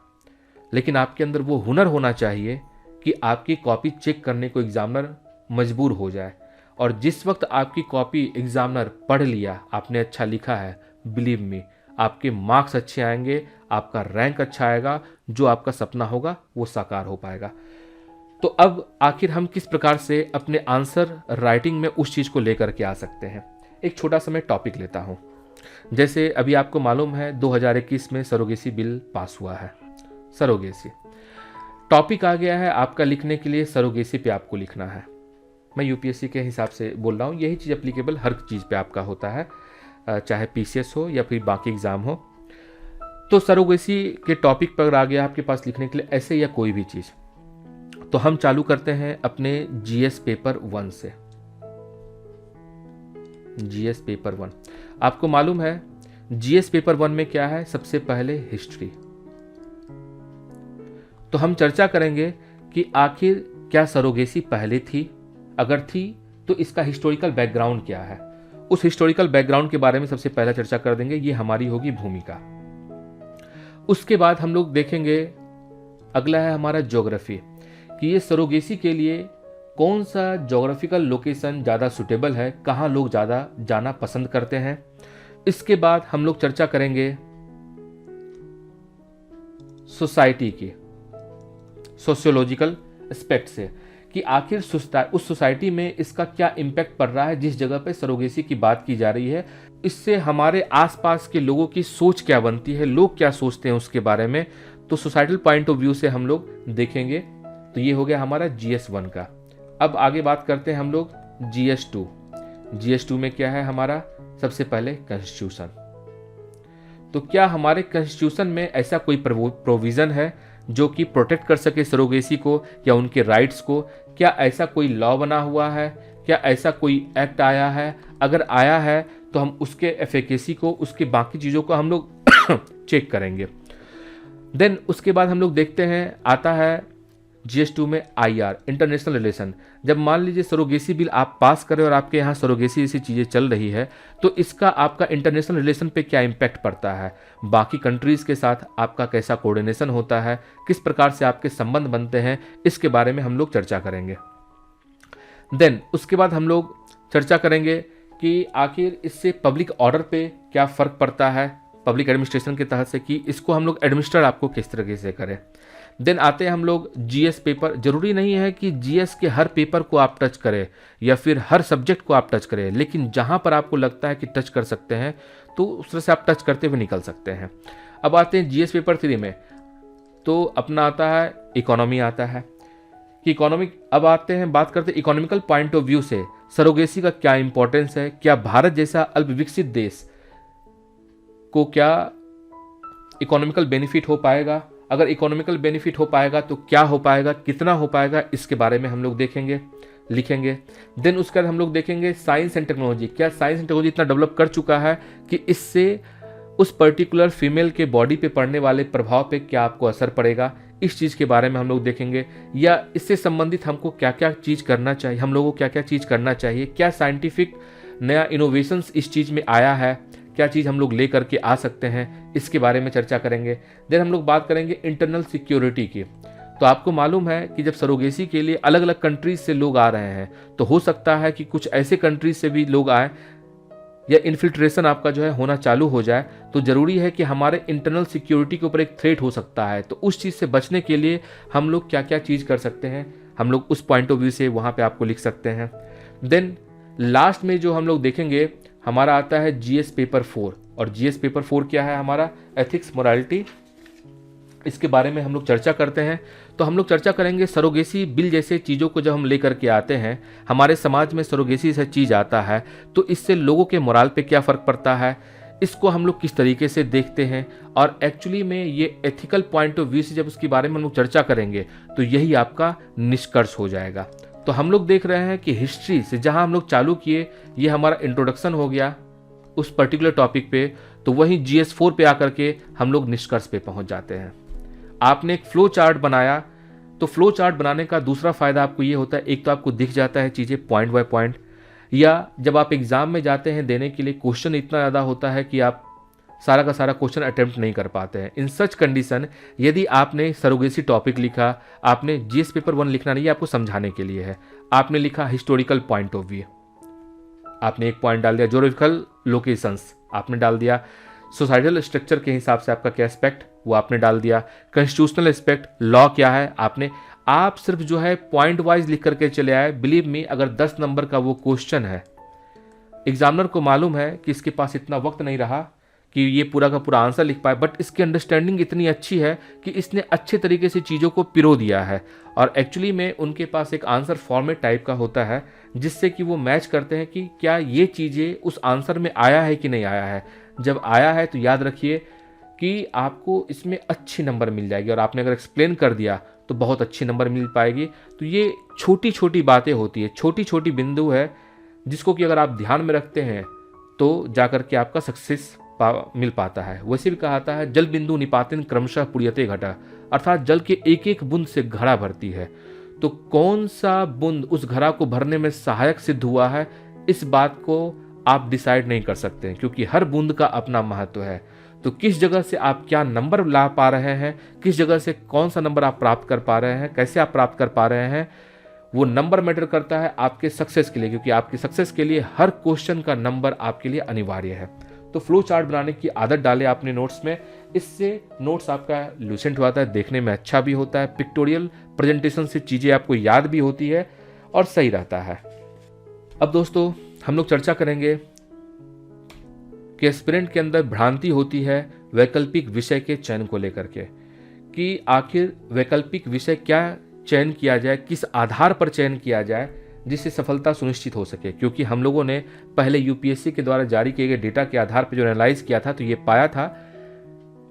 लेकिन आपके अंदर वो हुनर होना चाहिए कि आपकी कॉपी चेक करने को एग्जामिनर मजबूर हो जाए। और जिस वक्त आपकी कॉपी एग्जामिनर पढ़ लिया, आपने अच्छा लिखा है, बिलीव मी आपके मार्क्स अच्छे आएंगे, आपका रैंक अच्छा आएगा, जो आपका सपना होगा वो साकार हो पाएगा। तो अब आखिर हम किस प्रकार से अपने आंसर राइटिंग में उस चीज़ को लेकर के आ सकते हैं। एक छोटा सा मैं टॉपिक लेता हूँ। जैसे अभी आपको मालूम है 2021 में सरोगेसी बिल पास हुआ है। सरोगेसी टॉपिक आ गया है आपका लिखने के लिए, सरोगेसी पे आपको लिखना है। मैं यूपीएससी के हिसाब से बोल रहा हूँ, यही चीज़ एप्लीकेबल हर चीज़ पे आपका होता है, चाहे पीसीएस हो या फिर बाकी एग्ज़ाम हो। तो सरोगेसी के टॉपिक पर आ गया आपके पास लिखने के लिए, ऐसे या कोई भी चीज़। तो हम चालू करते हैं अपने जीएस पेपर 1 से। जीएस पेपर 1 आपको मालूम है जीएस पेपर 1 में क्या है, सबसे पहले हिस्ट्री। तो हम चर्चा करेंगे कि आखिर क्या सरोगेसी पहले थी, अगर थी तो इसका हिस्टोरिकल बैकग्राउंड क्या है। उस हिस्टोरिकल बैकग्राउंड के बारे में सबसे पहले चर्चा कर देंगे, ये हमारी होगी भूमिका। उसके बाद हम लोग देखेंगे, अगला है हमारा ज्योग्राफी, कि ये सरोगेसी के लिए कौन सा ज्योग्राफिकल लोकेशन ज़्यादा सुटेबल है, कहाँ लोग ज़्यादा जाना पसंद करते हैं। इसके बाद हम लोग चर्चा करेंगे सोसाइटी की सोशियोलॉजिकल एस्पेक्ट से कि आखिर उस सोसाइटी में इसका क्या इम्पैक्ट पड़ रहा है जिस जगह पे सरोगेसी की बात की जा रही है। इससे हमारे आसपास के लोगों की सोच क्या बनती है, लोग क्या सोचते हैं उसके बारे में, तो सोसाइटल पॉइंट ऑफ व्यू से हम लोग देखेंगे। तो ये हो गया हमारा GS1 का। अब आगे बात करते हैं हम लोग GS2। GS2 में क्या है हमारा, सबसे पहले कॉन्स्टिट्यूशन। तो क्या हमारे कॉन्स्टिट्यूशन में ऐसा कोई प्रोविज़न है जो कि प्रोटेक्ट कर सके सरोगेसी को या उनके राइट्स को? क्या ऐसा कोई लॉ बना हुआ है? क्या ऐसा कोई एक्ट आया है? अगर आया है तो हम उसके एफिकेसी को, उसके बाकी चीज़ों को हम लोग चेक करेंगे। देन उसके बाद हम लोग देखते हैं, आता है GS2 में IR, इंटरनेशनल रिलेशन। जब मान लीजिए सरोगेसी बिल आप पास करें और आपके यहाँ सरोगेसी जैसी चीज़ें चल रही है, तो इसका आपका इंटरनेशनल रिलेशन पे क्या इम्पैक्ट पड़ता है, बाकी कंट्रीज़ के साथ आपका कैसा कोऑर्डिनेशन होता है, किस प्रकार से आपके संबंध बनते हैं, इसके बारे में हम लोग चर्चा करेंगे। देन उसके बाद हम लोग चर्चा करेंगे कि आखिर इससे पब्लिक ऑर्डर पे क्या फ़र्क पड़ता है पब्लिक एडमिनिस्ट्रेशन के तहत से, कि इसको हम लोग एडमिनिस्टर आपको किस तरीके से करें। देन आते हैं हम लोग GS पेपर। जरूरी नहीं है कि GS के हर पेपर को आप टच करें या फिर हर सब्जेक्ट को आप टच करें, लेकिन जहां पर आपको लगता है कि टच कर सकते हैं तो उस तरह से आप टच करते हुए निकल सकते हैं। अब आते हैं GS पेपर 3 में, तो अपना आता है इकोनॉमी आता है कि इकोनॉमिक। अब आते हैं, बात करते हैं इकोनॉमिकल पॉइंट ऑफ व्यू से सरोगेसी का क्या इंपॉर्टेंस है, क्या भारत जैसा अल्प विकसित देश को क्या इकोनॉमिकल बेनिफिट हो पाएगा, अगर इकोनॉमिकल बेनिफिट हो पाएगा तो क्या हो पाएगा, कितना हो पाएगा, इसके बारे में हम लोग देखेंगे, लिखेंगे। देन उसके बाद हम लोग देखेंगे साइंस एंड टेक्नोलॉजी। क्या साइंस एंड टेक्नोलॉजी इतना डेवलप कर चुका है कि इससे उस पर्टिकुलर फीमेल के बॉडी पे पड़ने वाले प्रभाव पे क्या आपको असर पड़ेगा, इस चीज़ के बारे में हम लोग देखेंगे। या इससे संबंधित हमको क्या क्या चीज़ करना चाहिए, हम लोगों को क्या क्या चीज़ करना चाहिए, क्या साइंटिफिक नया इनोवेशंस इस चीज़ में आया है, क्या चीज़ हम लोग ले करके आ सकते हैं, इसके बारे में चर्चा करेंगे। देन हम लोग बात करेंगे इंटरनल सिक्योरिटी की। तो आपको मालूम है कि जब सरोगेसी के लिए अलग अलग कंट्रीज से लोग आ रहे हैं, तो हो सकता है कि कुछ ऐसे कंट्रीज से भी लोग आए या इन्फिल्ट्रेशन आपका जो है होना चालू हो जाए, तो ज़रूरी है कि हमारे इंटरनल सिक्योरिटी के ऊपर एक थ्रेट हो सकता है। तो उस चीज़ से बचने के लिए हम लोग क्या क्या चीज़ कर सकते हैं, हम लोग उस पॉइंट ऑफ व्यू से वहाँ पे आपको लिख सकते हैं। देन लास्ट में जो हम लोग देखेंगे हमारा आता है GS पेपर 4। और GS पेपर 4 क्या है हमारा, एथिक्स मोरालिटी, इसके बारे में हम लोग चर्चा करते हैं। तो हम लोग चर्चा करेंगे सरोगेसी बिल जैसे चीज़ों को जब हम लेकर के आते हैं, हमारे समाज में सरोगेसी से चीज़ आता है तो इससे लोगों के मोराल पे क्या फ़र्क पड़ता है, इसको हम लोग किस तरीके से देखते हैं, और एक्चुअली में ये एथिकल पॉइंट ऑफ व्यू से जब उसके बारे में हम लोग चर्चा करेंगे तो यही आपका निष्कर्ष हो जाएगा। तो हम लोग देख रहे हैं कि हिस्ट्री से जहां हम लोग चालू किए, ये हमारा इंट्रोडक्शन हो गया उस पर्टिकुलर टॉपिक पे, तो वहीं GS4 पे आकर के हम लोग निष्कर्ष पे पहुंच जाते हैं। आपने एक फ्लो चार्ट बनाया, तो फ्लो चार्ट बनाने का दूसरा फायदा आपको ये होता है, एक तो आपको दिख जाता है चीज़ें पॉइंट बाय पॉइंट, या जब आप एग्जाम में जाते हैं देने के लिए, क्वेश्चन इतना ज़्यादा होता है कि आप सारा का सारा क्वेश्चन अटेम्प्ट नहीं कर पाते हैं। इन सच कंडीशन यदि आपने सरोगेसी टॉपिक लिखा, आपने GS पेपर 1 लिखना नहीं है, आपको समझाने के लिए है, आपने लिखा हिस्टोरिकल पॉइंट ऑफ व्यू, आपने एक पॉइंट डाल दिया, ज्योग्राफिकल लोकेशंस आपने डाल दिया, सोसाइटल स्ट्रक्चर के हिसाब से आपका क्या एस्पेक्ट वो आपने डाल दिया, कॉन्स्टिट्यूशनल एस्पेक्ट, लॉ क्या है आपने, आप सिर्फ जो है पॉइंट वाइज लिख करके चले आए। बिलीव मी, अगर 10 नंबर का वो क्वेश्चन है, एग्जामिनर को मालूम है कि इसके पास इतना वक्त नहीं रहा कि ये पूरा का पूरा आंसर लिख पाए, बट इसकी अंडरस्टैंडिंग इतनी अच्छी है कि इसने अच्छे तरीके से चीज़ों को पिरो दिया है, और एक्चुअली में उनके पास एक आंसर फॉर्मेट टाइप का होता है जिससे कि वो मैच करते हैं कि क्या ये चीज़ें उस आंसर में आया है कि नहीं आया है। जब आया है तो याद रखिए कि आपको इसमें अच्छी नंबर मिल जाएगी, और आपने अगर एक्सप्लेन कर दिया तो बहुत अच्छी नंबर मिल पाएगी। तो ये छोटी छोटी बातें होती है, छोटी छोटी बिंदु है जिसको कि अगर आप ध्यान में रखते हैं तो जाकर के आपका सक्सेस मिल पाता है। वैसे भी कहा जाता है जल बिंदु निपातिन क्रमशः पुड़ियते घटा, अर्थात जल के एक एक बूंद से घड़ा भरती है। तो कौन सा बूंद उस घड़ा को भरने में सहायक सिद्ध हुआ है, इस बात को आप डिसाइड नहीं कर सकते हैं, क्योंकि हर बूंद का अपना महत्व है। तो किस जगह से आप क्या नंबर ला पा रहे हैं, किस जगह से कौन सा नंबर आप प्राप्त कर पा रहे हैं, कैसे आप प्राप्त कर पा रहे हैं, वो नंबर मैटर करता है आपके सक्सेस के लिए, क्योंकि आपकी सक्सेस के लिए हर क्वेश्चन का नंबर आपके लिए अनिवार्य है। तो फ्लो चार्ट बनाने की आदत डालें अपने नोट्स में। इससे नोट्स आपका लूसेंट होता है, देखने में अच्छा भी होता है, पिक्टोरियल प्रेजेंटेशन से चीज़ें आपको याद भी होती है और सही रहता है। अब दोस्तों हम लोग चर्चा करेंगे कि एस्पिरेंट के अंदर भ्रांति होती है वैकल्पिक विषय के चयन को लेकर के, कि आखिर वैकल्पिक विषय क्या चयन किया जाए, किस आधार पर चयन किया जाए जिससे सफलता सुनिश्चित हो सके। क्योंकि हम लोगों ने पहले यूपीएससी के द्वारा जारी किए गए डेटा के आधार पर जो एनालाइज किया था, तो ये पाया था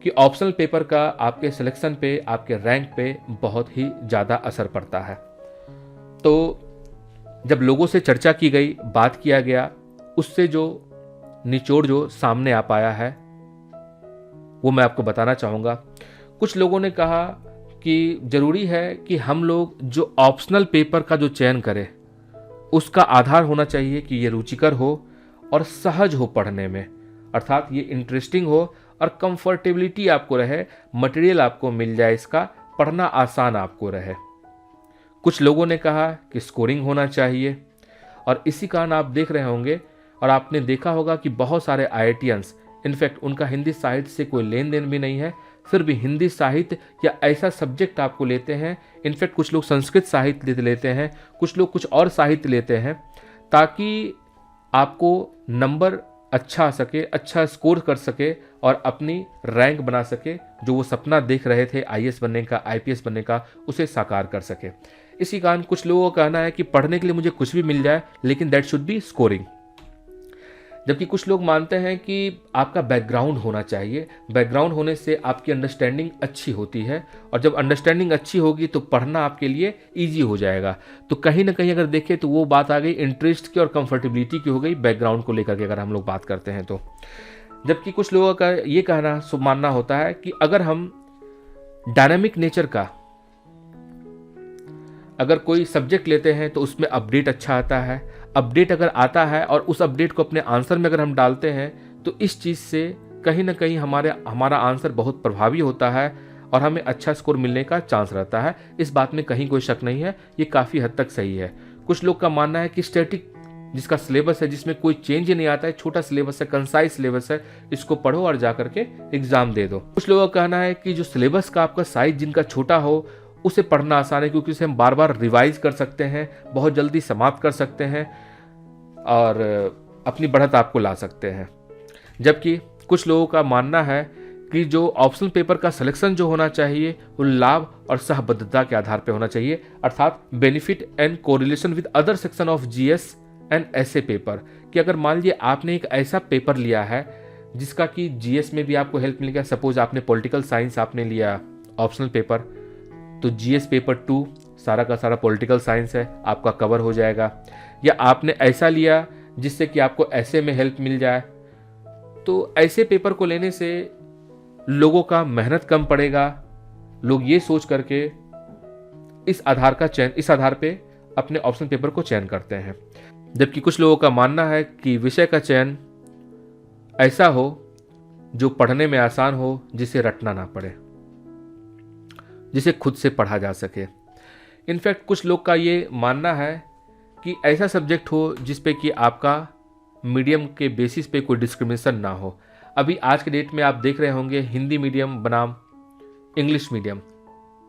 कि ऑप्शनल पेपर का आपके सिलेक्शन पे, आपके रैंक पे बहुत ही ज़्यादा असर पड़ता है। तो जब लोगों से चर्चा की गई, बात किया गया, उससे जो निचोड़ जो सामने आ पाया है वो मैं आपको बताना चाहूँगा। कुछ लोगों ने कहा कि ज़रूरी है कि हम लोग जो ऑप्शनल पेपर का जो चयन करें उसका आधार होना चाहिए कि ये रुचिकर हो और सहज हो पढ़ने में, अर्थात ये इंटरेस्टिंग हो और कंफर्टेबिलिटी आपको रहे, मटेरियल आपको मिल जाए, इसका पढ़ना आसान आपको रहे। कुछ लोगों ने कहा कि स्कोरिंग होना चाहिए, और इसी कारण आप देख रहे होंगे और आपने देखा होगा कि बहुत सारे आईआईटियंस, इनफैक्ट उनका हिंदी साहित्य से कोई लेन देन भी नहीं है, फिर भी हिंदी साहित्य या ऐसा सब्जेक्ट आपको लेते हैं। इनफैक्ट कुछ लोग संस्कृत साहित्य लेते हैं, कुछ लोग कुछ और साहित्य लेते हैं, ताकि आपको नंबर अच्छा आ सके, अच्छा स्कोर कर सके और अपनी रैंक बना सके, जो वो सपना देख रहे थे आईएएस बनने का, आईपीएस बनने का, उसे साकार कर सके। इसी कारण कुछ लोगों का कहना है कि पढ़ने के लिए मुझे कुछ भी मिल जाए, लेकिन दैट शुड बी स्कोरिंग। जबकि कुछ लोग मानते हैं कि आपका बैकग्राउंड होना चाहिए, बैकग्राउंड होने से आपकी अंडरस्टैंडिंग अच्छी होती है, और जब अंडरस्टैंडिंग अच्छी होगी तो पढ़ना आपके लिए ईजी हो जाएगा। तो कहीं ना कहीं अगर देखें तो वो बात आ गई इंटरेस्ट की और कंफर्टेबिलिटी की हो गई, बैकग्राउंड को लेकर के अगर हम लोग बात करते हैं तो। जबकि कुछ लोगों का ये कहना मानना होता है कि अगर हम डायनामिक नेचर का अगर कोई सब्जेक्ट लेते हैं तो उसमें अपडेट अच्छा आता है, अपडेट अगर आता है और उस अपडेट को अपने आंसर में अगर हम डालते हैं तो इस चीज़ से कहीं ना कहीं हमारा आंसर बहुत प्रभावी होता है और हमें अच्छा स्कोर मिलने का चांस रहता है। इस बात में कहीं कोई शक नहीं है, ये काफ़ी हद तक सही है। कुछ लोग का मानना है कि स्टैटिक जिसका सिलेबस है, जिसमें कोई चेंज ही नहीं आता है, छोटा सिलेबस है, कंसाइज सिलेबस है, इसको पढ़ो और जा करके एग्जाम दे दो। कुछ लोगों का कहना है कि जो सिलेबस का आपका साइज जिनका छोटा हो उसे पढ़ना आसान है, क्योंकि उसे हम बार बार रिवाइज कर सकते हैं, बहुत जल्दी समाप्त कर सकते हैं और अपनी बढ़त आपको ला सकते हैं। जबकि कुछ लोगों का मानना है कि जो ऑप्शनल पेपर का सिलेक्शन जो होना चाहिए वो लाभ और सहबद्धता के आधार पर होना चाहिए, अर्थात benefit and correlation with other section of GS and ऐसे पेपर, कि अगर मान लीजिए आपने एक ऐसा पेपर लिया है जिसका कि जीएस में भी आपको हेल्प मिल गया, सपोज आपने पॉलिटिकल साइंस आपने लिया ऑप्शनल पेपर, तो जीएस पेपर 2 सारा का सारा पॉलिटिकल साइंस है, आपका कवर हो जाएगा। या आपने ऐसा लिया जिससे कि आपको ऐसे में हेल्प मिल जाए, तो ऐसे पेपर को लेने से लोगों का मेहनत कम पड़ेगा, लोग ये सोच करके इस आधार पे अपने ऑप्शन पेपर को चयन करते हैं। जबकि कुछ लोगों का मानना है कि विषय का चयन ऐसा हो जो पढ़ने में आसान हो, जिसे रटना ना पड़े, जिसे खुद से पढ़ा जा सके। इनफैक्ट कुछ लोग का ये मानना है कि ऐसा सब्जेक्ट हो जिस पे कि आपका मीडियम के बेसिस पे कोई डिस्क्रिमिनेशन ना हो। अभी आज के डेट में आप देख रहे होंगे हिंदी मीडियम बनाम इंग्लिश मीडियम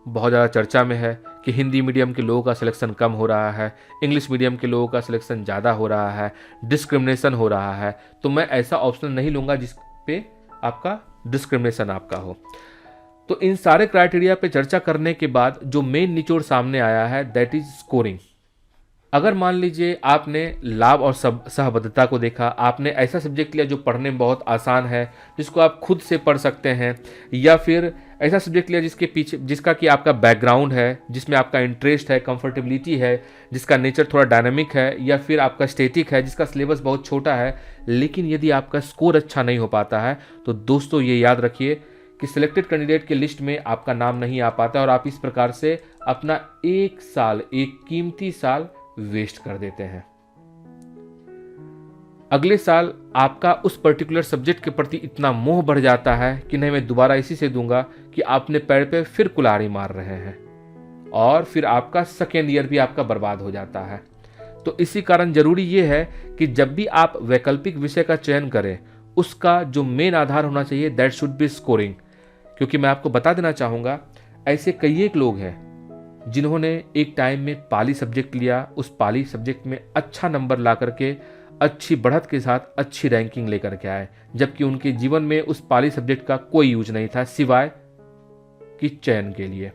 बहुत ज़्यादा चर्चा में है कि हिंदी मीडियम के लोगों का सिलेक्शन कम हो रहा है, इंग्लिश मीडियम के लोगों का सिलेक्शन ज़्यादा हो रहा है, डिस्क्रिमिनेशन हो रहा है। तो मैं ऐसा ऑप्शन नहीं लूँगा जिस पे आपका डिस्क्रिमिनेशन आपका हो। तो इन सारे क्राइटेरिया पे चर्चा करने के बाद जो मेन निचोड़ सामने आया है दैट इज स्कोरिंग। अगर मान लीजिए आपने लाभ और सहबद्धता को देखा, आपने ऐसा सब्जेक्ट लिया जो पढ़ने में बहुत आसान है, जिसको आप खुद से पढ़ सकते हैं, या फिर ऐसा सब्जेक्ट लिया जिसके पीछे जिसका कि आपका बैकग्राउंड है, जिसमें आपका इंटरेस्ट है, कंफर्टेबिलिटी है, जिसका नेचर थोड़ा डायनामिक है, या फिर आपका स्टैटिक है, जिसका सिलेबस बहुत छोटा है, लेकिन यदि आपका स्कोर अच्छा नहीं हो पाता है तो दोस्तों ये याद रखिए कि सिलेक्टेड कैंडिडेट के लिस्ट में आपका नाम नहीं आ पाता और आप इस प्रकार से अपना एक साल, एक कीमती साल वेस्ट कर देते हैं। अगले साल आपका उस पर्टिकुलर सब्जेक्ट के प्रति इतना मोह बढ़ जाता है कि नहीं मैं दोबारा इसी से दूंगा, कि आपने पैर पे फिर कुल्हाड़ी मार रहे हैं और फिर आपका सेकेंड ईयर भी आपका बर्बाद हो जाता है। तो इसी कारण जरूरी ये है कि जब भी आप वैकल्पिक विषय का चयन करें उसका जो मेन आधार होना चाहिए दैट शुड बी स्कोरिंग। क्योंकि मैं आपको बता देना चाहूँगा, ऐसे कई एक लोग हैं जिन्होंने एक टाइम में पाली सब्जेक्ट लिया, उस पाली सब्जेक्ट में अच्छा नंबर ला करके अच्छी बढ़त के साथ अच्छी रैंकिंग लेकर के आए, जबकि उनके जीवन में उस पाली सब्जेक्ट का कोई यूज नहीं था सिवाय कि चयन के लिए।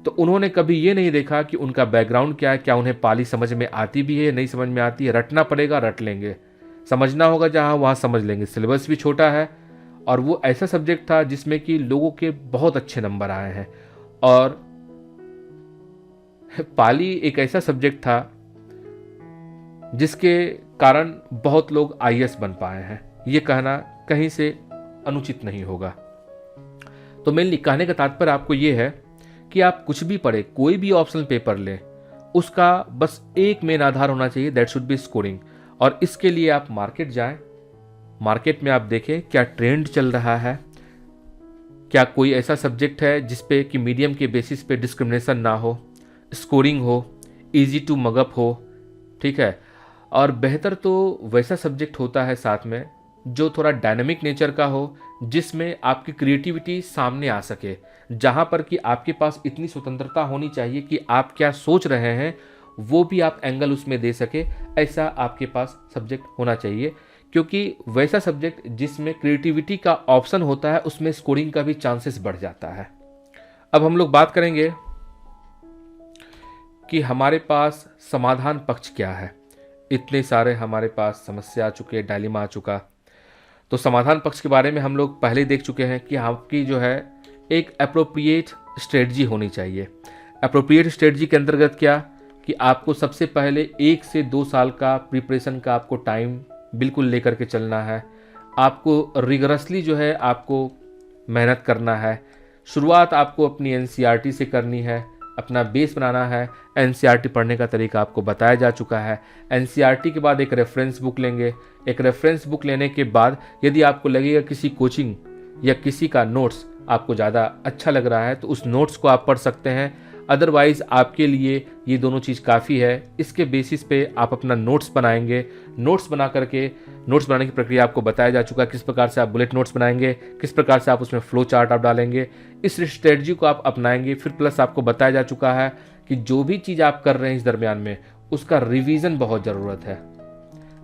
तो उन्होंने कभी ये नहीं देखा कि उनका बैकग्राउंड क्या है, क्या उन्हें पाली समझ में आती भी है, नहीं समझ में आती है, रटना पड़ेगा रट लेंगे, समझना होगा जहाँ वहाँ समझ लेंगे। सिलेबस भी छोटा है और वो ऐसा सब्जेक्ट था जिसमें कि लोगों के बहुत अच्छे नंबर आए हैं। और पाली एक ऐसा सब्जेक्ट था जिसके कारण बहुत लोग आईएएस बन पाए हैं, ये कहना कहीं से अनुचित नहीं होगा। तो मेनली कहने का तात्पर्य आपको ये है कि आप कुछ भी पढ़े, कोई भी ऑप्शनल पेपर लें, उसका बस एक मेन आधार होना चाहिए, दैट शुड बी स्कोरिंग। और इसके लिए आप मार्केट जाएं, मार्केट में आप देखें क्या ट्रेंड चल रहा है, क्या कोई ऐसा सब्जेक्ट है जिसपे कि मीडियम के बेसिस पे डिस्क्रिमिनेशन ना हो, स्कोरिंग हो, इजी टू मगअप हो, ठीक है। और बेहतर तो वैसा सब्जेक्ट होता है साथ में जो थोड़ा डायनामिक नेचर का हो, जिसमें आपकी क्रिएटिविटी सामने आ सके, जहाँ पर कि आपके पास इतनी स्वतंत्रता होनी चाहिए कि आप क्या सोच रहे हैं वो भी आप एंगल उसमें दे सके, ऐसा आपके पास सब्जेक्ट होना चाहिए। क्योंकि वैसा सब्जेक्ट जिसमें क्रिएटिविटी का ऑप्शन होता है उसमें स्कोरिंग का भी चांसेस बढ़ जाता है। अब हम लोग बात करेंगे कि हमारे पास समाधान पक्ष क्या है। इतने सारे हमारे पास समस्या आ चुके, डायलेमा आ चुका, तो समाधान पक्ष के बारे में हम लोग पहले ही देख चुके हैं कि आपकी जो है एक अप्रोप्रिएट स्ट्रेटजी होनी चाहिए। अप्रोप्रिएट स्ट्रेटजी के अंतर्गत क्या कि आपको सबसे पहले 1 से 2 साल का प्रिपरेशन का आपको टाइम बिल्कुल लेकर के चलना है। आपको रिगरसली जो है आपको मेहनत करना है। शुरुआत आपको अपनी एनसीईआरटी से करनी है, अपना बेस बनाना है। एनसीईआरटी पढ़ने का तरीका आपको बताया जा चुका है। एनसीईआरटी के बाद एक रेफरेंस बुक लेंगे। एक रेफरेंस बुक लेने के बाद यदि आपको लगेगा किसी कोचिंग या किसी का नोट्स आपको ज़्यादा अच्छा लग रहा है तो उस नोट्स को आप पढ़ सकते हैं। अदरवाइज़ आपके लिए ये दोनों चीज़ काफ़ी है। इसके बेसिस पे आप अपना नोट्स बनाएंगे। नोट्स बनाने की प्रक्रिया आपको बताया जा चुका है, किस प्रकार से आप बुलेट नोट्स बनाएंगे, किस प्रकार से आप उसमें फ्लो चार्ट आप डालेंगे। इस स्ट्रेटजी को आप अपनाएंगे। फिर प्लस आपको बताया जा चुका है कि जो भी चीज़ आप कर रहे हैं इस दरमियान में उसका रिवीजन बहुत ज़रूरत है।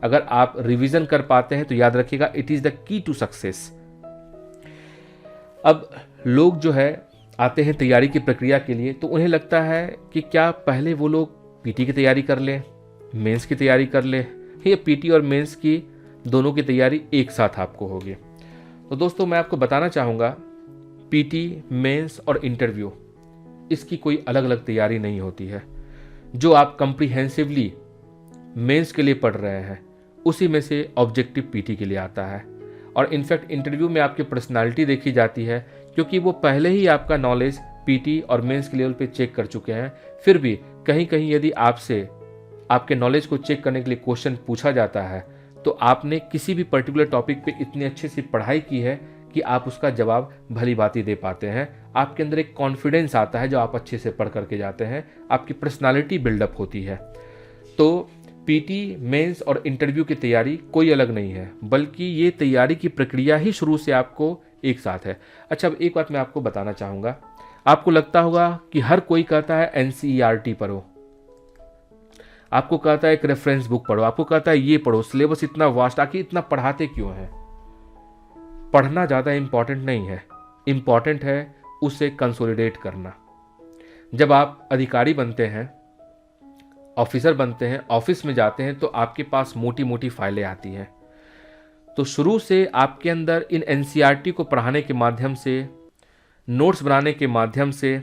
अगर आप रिवीजन कर पाते हैं तो याद रखिएगा it is the key to success. अब लोग जो है आते हैं तैयारी की प्रक्रिया के लिए, तो उन्हें लगता है कि क्या पहले वो लोग पीटी की तैयारी कर लें, मेंस की तैयारी कर लें, या पीटी और मेंस की दोनों की तैयारी एक साथ आपको होगी। तो दोस्तों मैं आपको बताना चाहूँगा पीटी, मेंस और इंटरव्यू इसकी कोई अलग अलग तैयारी नहीं होती है। जो आप कंप्रीहेंसिवली मेंस के लिए पढ़ रहे हैं उसी में से ऑब्जेक्टिव पीटी के लिए आता है। और इनफैक्ट इंटरव्यू में आपकी पर्सनालिटी देखी जाती है, क्योंकि वो पहले ही आपका नॉलेज पीटी और मेंस के लेवल पे चेक कर चुके हैं। फिर भी कहीं कहीं यदि आपसे आपके नॉलेज को चेक करने के लिए क्वेश्चन पूछा जाता है तो आपने किसी भी पर्टिकुलर टॉपिक पे इतनी अच्छे से पढ़ाई की है कि आप उसका जवाब भली भांति दे पाते हैं। आपके अंदर एक कॉन्फिडेंस आता है जो आप अच्छे से पढ़ करके जाते हैं, आपकी पर्सनालिटी बिल्डअप होती है। तो पीटी, मेंस और इंटरव्यू की तैयारी कोई अलग नहीं है, बल्कि ये तैयारी की प्रक्रिया ही शुरू से आपको एक साथ है। अच्छा, अब एक बात मैं आपको बताना चाहूँगा। आपको लगता होगा कि हर कोई कहता है एनसीईआरटी पढ़ो, आपको कहता है एक रेफरेंस बुक पढ़ो, आपको कहता है ये पढ़ो, सिलेबस इतना वास्ट, आखिर इतना पढ़ाते क्यों है? पढ़ना ज़्यादा इम्पॉर्टेंट नहीं है, इम्पॉर्टेंट है उसे कंसोलिडेट करना। जब आप अधिकारी बनते हैं, ऑफिसर बनते हैं, ऑफिस में जाते हैं तो आपके पास मोटी मोटी फाइलें आती हैं। तो शुरू से आपके अंदर इन एनसीईआरटी को पढ़ाने के माध्यम से, नोट्स बनाने के माध्यम से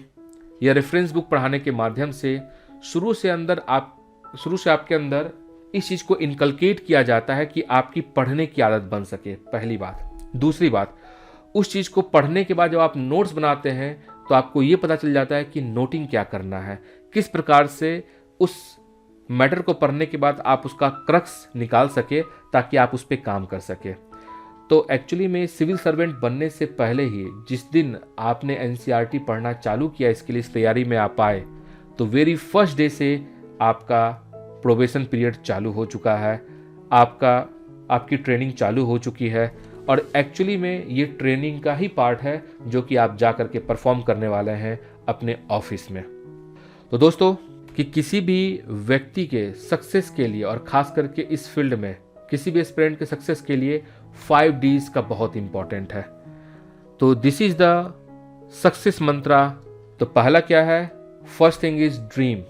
या रेफरेंस बुक पढ़ाने के माध्यम से शुरू से आपके अंदर इस चीज़ को इनकलकेट किया जाता है कि आपकी पढ़ने की आदत बन सके, पहली बात। दूसरी बात, उस चीज़ को पढ़ने के बाद जब आप नोट्स बनाते हैं तो आपको ये पता चल जाता है कि नोटिंग क्या करना है, किस प्रकार से उस मैटर को पढ़ने के बाद आप उसका क्रक्स निकाल सके ताकि आप उस पर काम कर सके। तो एक्चुअली में सिविल सर्वेंट बनने से पहले ही जिस दिन आपने एनसीईआरटी पढ़ना चालू किया, इसके लिए इस तैयारी में आप आए, तो वेरी फर्स्ट डे से आपका प्रोबेशन पीरियड चालू हो चुका है, आपकी ट्रेनिंग चालू हो चुकी है। और एक्चुअली में ये ट्रेनिंग का ही पार्ट है जो कि आप जा करके परफॉर्म करने वाले हैं अपने ऑफिस में। तो दोस्तों, कि किसी भी व्यक्ति के सक्सेस के लिए और खास करके इस फील्ड में किसी भी एस्पिरेंट के सक्सेस के लिए 5 Ds का बहुत इंपॉर्टेंट है। तो दिस इज द सक्सेस मंत्रा। तो पहला क्या है? First thing is dream.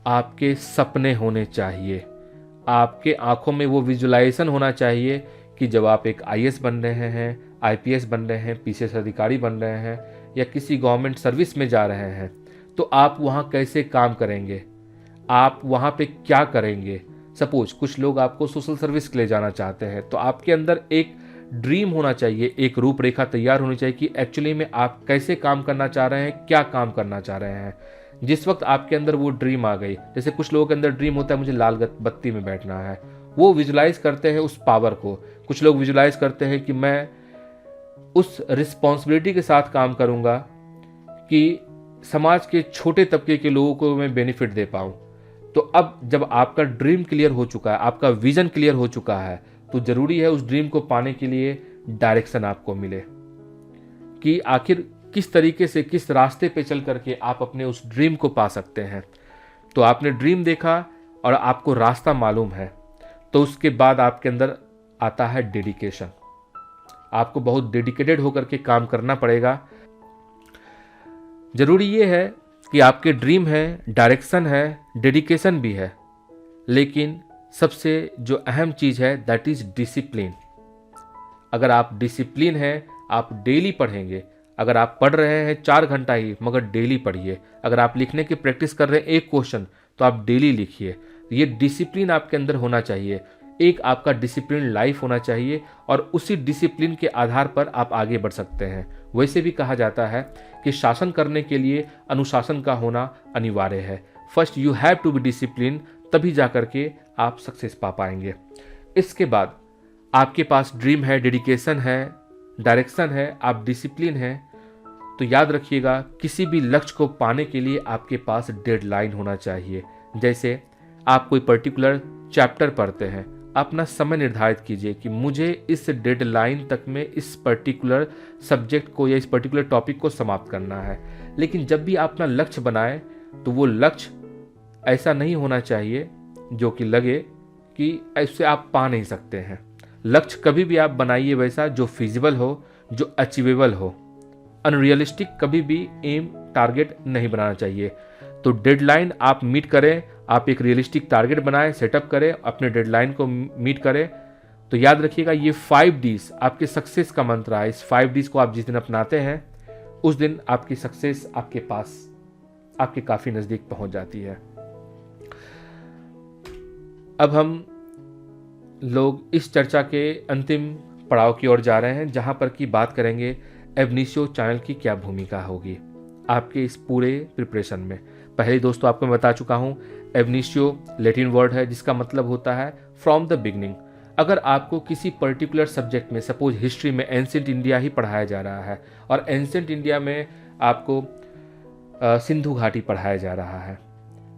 आपके सपने होने चाहिए, आपके आंखों में वो विजुलाइजेशन होना चाहिए कि जब आप एक IAS बन रहे हैं, IPS बन रहे हैं, PCS अधिकारी बन रहे हैं या किसी गवर्नमेंट सर्विस में जा रहे हैं, तो आप वहाँ कैसे काम करेंगे, आप वहाँ पे क्या करेंगे। सपोज कुछ लोग आपको सोशल सर्विस के लिए जाना चाहते हैं, तो आपके अंदर एक ड्रीम होना चाहिए, एक रूपरेखा तैयार होनी चाहिए कि एक्चुअली में आप कैसे काम करना चाह रहे हैं, क्या काम करना चाह रहे हैं। जिस वक्त आपके अंदर वो ड्रीम आ गई, जैसे कुछ लोगों के अंदर ड्रीम होता है मुझे लाल बत्ती में बैठना है, वो विजुलाइज करते हैं उस पावर को। कुछ लोग विजुलाइज करते हैं कि मैं उस रिस्पॉन्सिबिलिटी के साथ काम करूंगा कि समाज के छोटे तबके के लोगों को मैं बेनिफिट दे पाऊं। तो अब जब आपका ड्रीम क्लियर हो चुका है, आपका विजन क्लियर हो चुका है, तो जरूरी है उस ड्रीम को पाने के लिए डायरेक्शन आपको मिले कि आखिर किस तरीके से, किस रास्ते पे चल करके आप अपने उस ड्रीम को पा सकते हैं। तो आपने ड्रीम देखा और आपको रास्ता मालूम है, तो उसके बाद आपके अंदर आता है डेडिकेशन। आपको बहुत डेडिकेटेड होकर के काम करना पड़ेगा। जरूरी ये है कि आपके ड्रीम है, डायरेक्शन है, डेडिकेशन भी है, लेकिन सबसे जो अहम चीज़ है दैट इज डिसिप्लिन। अगर आप डिसिप्लिन हैं, आप डेली पढ़ेंगे। अगर आप पढ़ रहे हैं 4 घंटा ही, मगर डेली पढ़िए। अगर आप लिखने की प्रैक्टिस कर रहे हैं एक क्वेश्चन, तो आप डेली लिखिए। ये डिसिप्लिन आपके अंदर होना चाहिए, एक आपका डिसिप्लिन लाइफ होना चाहिए, और उसी डिसिप्लिन के आधार पर आप आगे बढ़ सकते हैं। वैसे भी कहा जाता है कि शासन करने के लिए अनुशासन का होना अनिवार्य है। First you have to be discipline, तभी जा करके आप सक्सेस पा पाएंगे। इसके बाद आपके पास ड्रीम है, डेडिकेशन है, डायरेक्शन है, आप डिसिप्लिन है, तो याद रखिएगा किसी भी लक्ष्य को पाने के लिए आपके पास डेडलाइन होना चाहिए। जैसे आप कोई पर्टिकुलर चैप्टर पढ़ते हैं, अपना समय निर्धारित कीजिए कि मुझे इस डेडलाइन तक में इस पर्टिकुलर सब्जेक्ट को या इस पर्टिकुलर टॉपिक को समाप्त करना है। लेकिन जब भी आप अपना लक्ष्य बनाएं, तो वो लक्ष्य ऐसा नहीं होना चाहिए जो कि लगे कि इससे आप पा नहीं सकते हैं। लक्ष्य कभी भी आप बनाइए वैसा जो फिजिबल हो, जो अचीवेबल हो। अनरियलिस्टिक कभी भी एम, टारगेट नहीं बनाना चाहिए। तो डेडलाइन आप मीट करें, आप एक रियलिस्टिक टारगेट बनाएं, सेटअप करें, अपने डेडलाइन को मीट करें। तो याद रखिएगा ये 5 Ds आपके सक्सेस का मंत्र है। इस 5 Ds को आप जिस दिन अपनाते हैं, उस दिन आपकी सक्सेस आपके पास, आपके काफी नजदीक पहुंच जाती है। अब हम लोग इस चर्चा के अंतिम पड़ाव की ओर जा रहे हैं, जहां पर की बात करेंगे एबनिशियो चैनल की क्या भूमिका होगी आपके इस पूरे प्रिपरेशन में। पहले दोस्तों आपको मैं बता चुका हूं, एबनिशियो लैटिन वर्ड है जिसका मतलब होता है फ्रॉम द बिगनिंग। अगर आपको किसी पर्टिकुलर सब्जेक्ट में, सपोज हिस्ट्री में एंशिएंट इंडिया ही पढ़ाया जा रहा है और एंशिएंट इंडिया में आपको सिंधु घाटी पढ़ाया जा रहा है,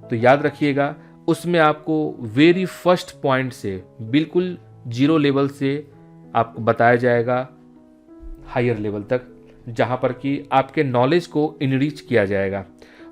तो याद रखिएगा उसमें आपको वेरी फर्स्ट पॉइंट से, बिल्कुल 0 लेवल से आपको बताया जाएगा हायर लेवल तक, जहां पर कि आपके नॉलेज को इनरीच किया जाएगा।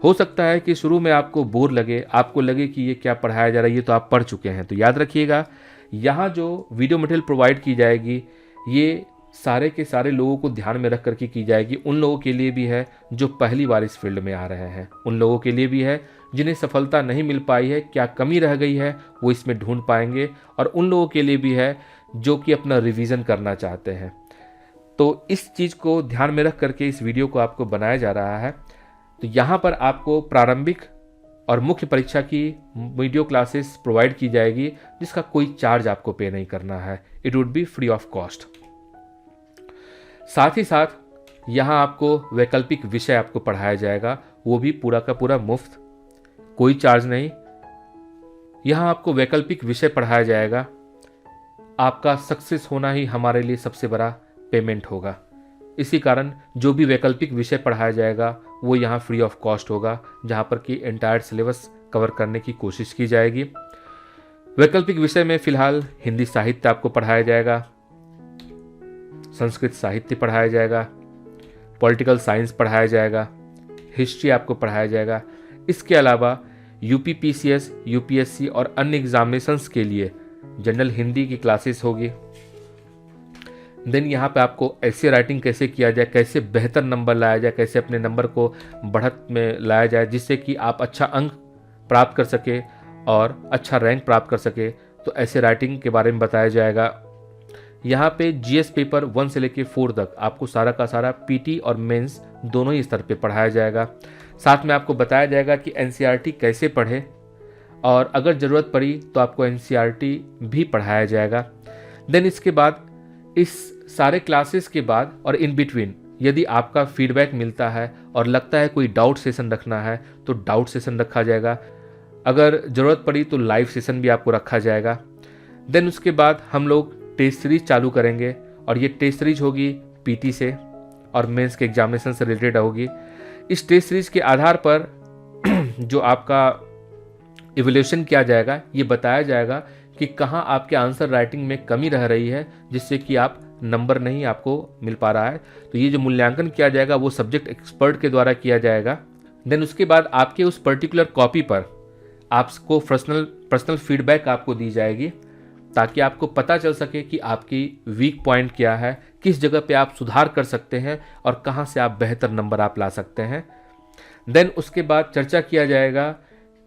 हो सकता है कि शुरू में आपको बोर लगे, आपको लगे कि ये क्या पढ़ाया जा रहा है, ये तो आप पढ़ चुके हैं। तो याद रखिएगा यहाँ जो वीडियो मटेरियल प्रोवाइड की जाएगी, ये सारे के सारे लोगों को ध्यान में रख करके की जाएगी। उन लोगों के लिए भी है जो पहली बार इस फील्ड में आ रहे हैं, उन लोगों के लिए भी है जिन्हें सफलता नहीं मिल पाई है, क्या कमी रह गई है वो इसमें ढूंढ पाएंगे, और उन लोगों के लिए भी है जो कि अपना रिवीजन करना चाहते हैं। तो इस चीज़ को ध्यान में रख करके इस वीडियो को आपको बनाया जा रहा है। तो यहाँ पर आपको प्रारंभिक और मुख्य परीक्षा की वीडियो क्लासेस प्रोवाइड की जाएगी, जिसका कोई चार्ज आपको पे नहीं करना है। It would be free of cost. साथ ही साथ यहाँ आपको वैकल्पिक विषय आपको पढ़ाया जाएगा, वो भी पूरा का पूरा मुफ्त, कोई चार्ज नहीं। यहाँ आपको वैकल्पिक विषय पढ़ाया जाएगा। आपका सक्सेस होना ही हमारे लिए सबसे बड़ा पेमेंट होगा। इसी कारण जो भी वैकल्पिक विषय पढ़ाया जाएगा वो यहाँ फ्री ऑफ कॉस्ट होगा, जहाँ पर कि एंटायर सिलेबस कवर करने की कोशिश की जाएगी। वैकल्पिक विषय में फिलहाल हिंदी साहित्य आपको पढ़ाया जाएगा, संस्कृत साहित्य पढ़ाया जाएगा, पॉलिटिकल साइंस पढ़ाया जाएगा, हिस्ट्री आपको पढ़ाया जाएगा। इसके अलावा यूपी पीसीएस, यूपीएससी और अन्य एग्जामिनेशंस के लिए जनरल हिंदी की क्लासेस होगी। देन यहाँ पे आपको ऐसे राइटिंग कैसे किया जाए, कैसे बेहतर नंबर लाया जाए, कैसे अपने नंबर को बढ़त में लाया जाए जिससे कि आप अच्छा अंक प्राप्त कर सके और अच्छा रैंक प्राप्त कर सके, तो ऐसे राइटिंग के बारे में बताया जाएगा। यहाँ पे जीएस पेपर 1 से लेके 4 तक आपको सारा का सारा पीटी और मेंस दोनों ही स्तर पे पढ़ाया जाएगा। साथ में आपको बताया जाएगा कि एनसीईआरटी कैसे पढ़े और अगर ज़रूरत पड़ी तो आपको एनसीईआरटी भी पढ़ाया जाएगा। देन इसके बाद इस सारे क्लासेस के बाद और इन बिटवीन यदि आपका फीडबैक मिलता है और लगता है कोई डाउट सेशन रखना है तो डाउट सेशन रखा जाएगा। अगर ज़रूरत पड़ी तो लाइव सेशन भी आपको रखा जाएगा। देन उसके बाद हम लोग टेस्ट सीरीज चालू करेंगे और ये टेस्ट सीरीज होगी पीटी से और मेंस के एग्जामिनेशन से रिलेटेड होगी। इस टेस्ट सीरीज के आधार पर जो आपका इवैल्यूएशन किया जाएगा, ये बताया जाएगा कि कहाँ आपके आंसर राइटिंग में कमी रह रही है जिससे कि आप नंबर नहीं आपको मिल पा रहा है। तो ये जो मूल्यांकन किया जाएगा वो सब्जेक्ट एक्सपर्ट के द्वारा किया जाएगा। देन उसके बाद आपके उस पर्टिकुलर कॉपी पर आपको पर्सनल फीडबैक आपको दी जाएगी ताकि आपको पता चल सके कि आपकी वीक पॉइंट क्या है, किस जगह पे आप सुधार कर सकते हैं और कहाँ से आप बेहतर नंबर आप ला सकते हैं। देन उसके बाद चर्चा किया जाएगा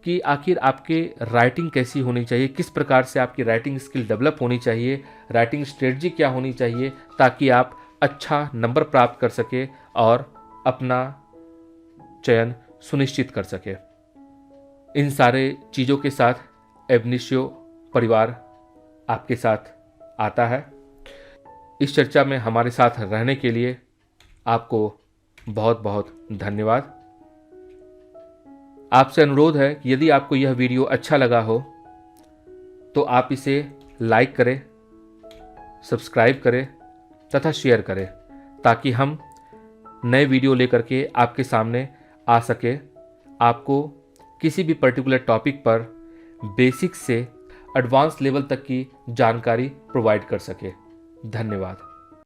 कि आखिर आपकी राइटिंग कैसी होनी चाहिए, किस प्रकार से आपकी राइटिंग स्किल डेवलप होनी चाहिए, राइटिंग स्ट्रेटजी क्या होनी चाहिए ताकि आप अच्छा नंबर प्राप्त कर सके और अपना चयन सुनिश्चित कर सके। इन सारे चीज़ों के साथ एबनिशियो परिवार आपके साथ आता है। इस चर्चा में हमारे साथ रहने के लिए आपको बहुत बहुत धन्यवाद। आपसे अनुरोध है कि यदि आपको यह वीडियो अच्छा लगा हो तो आप इसे लाइक करें, सब्सक्राइब करें तथा शेयर करें ताकि हम नए वीडियो लेकर के आपके सामने आ सके, आपको किसी भी पर्टिकुलर टॉपिक पर बेसिक से एडवांस लेवल तक की जानकारी प्रोवाइड कर सके। धन्यवाद।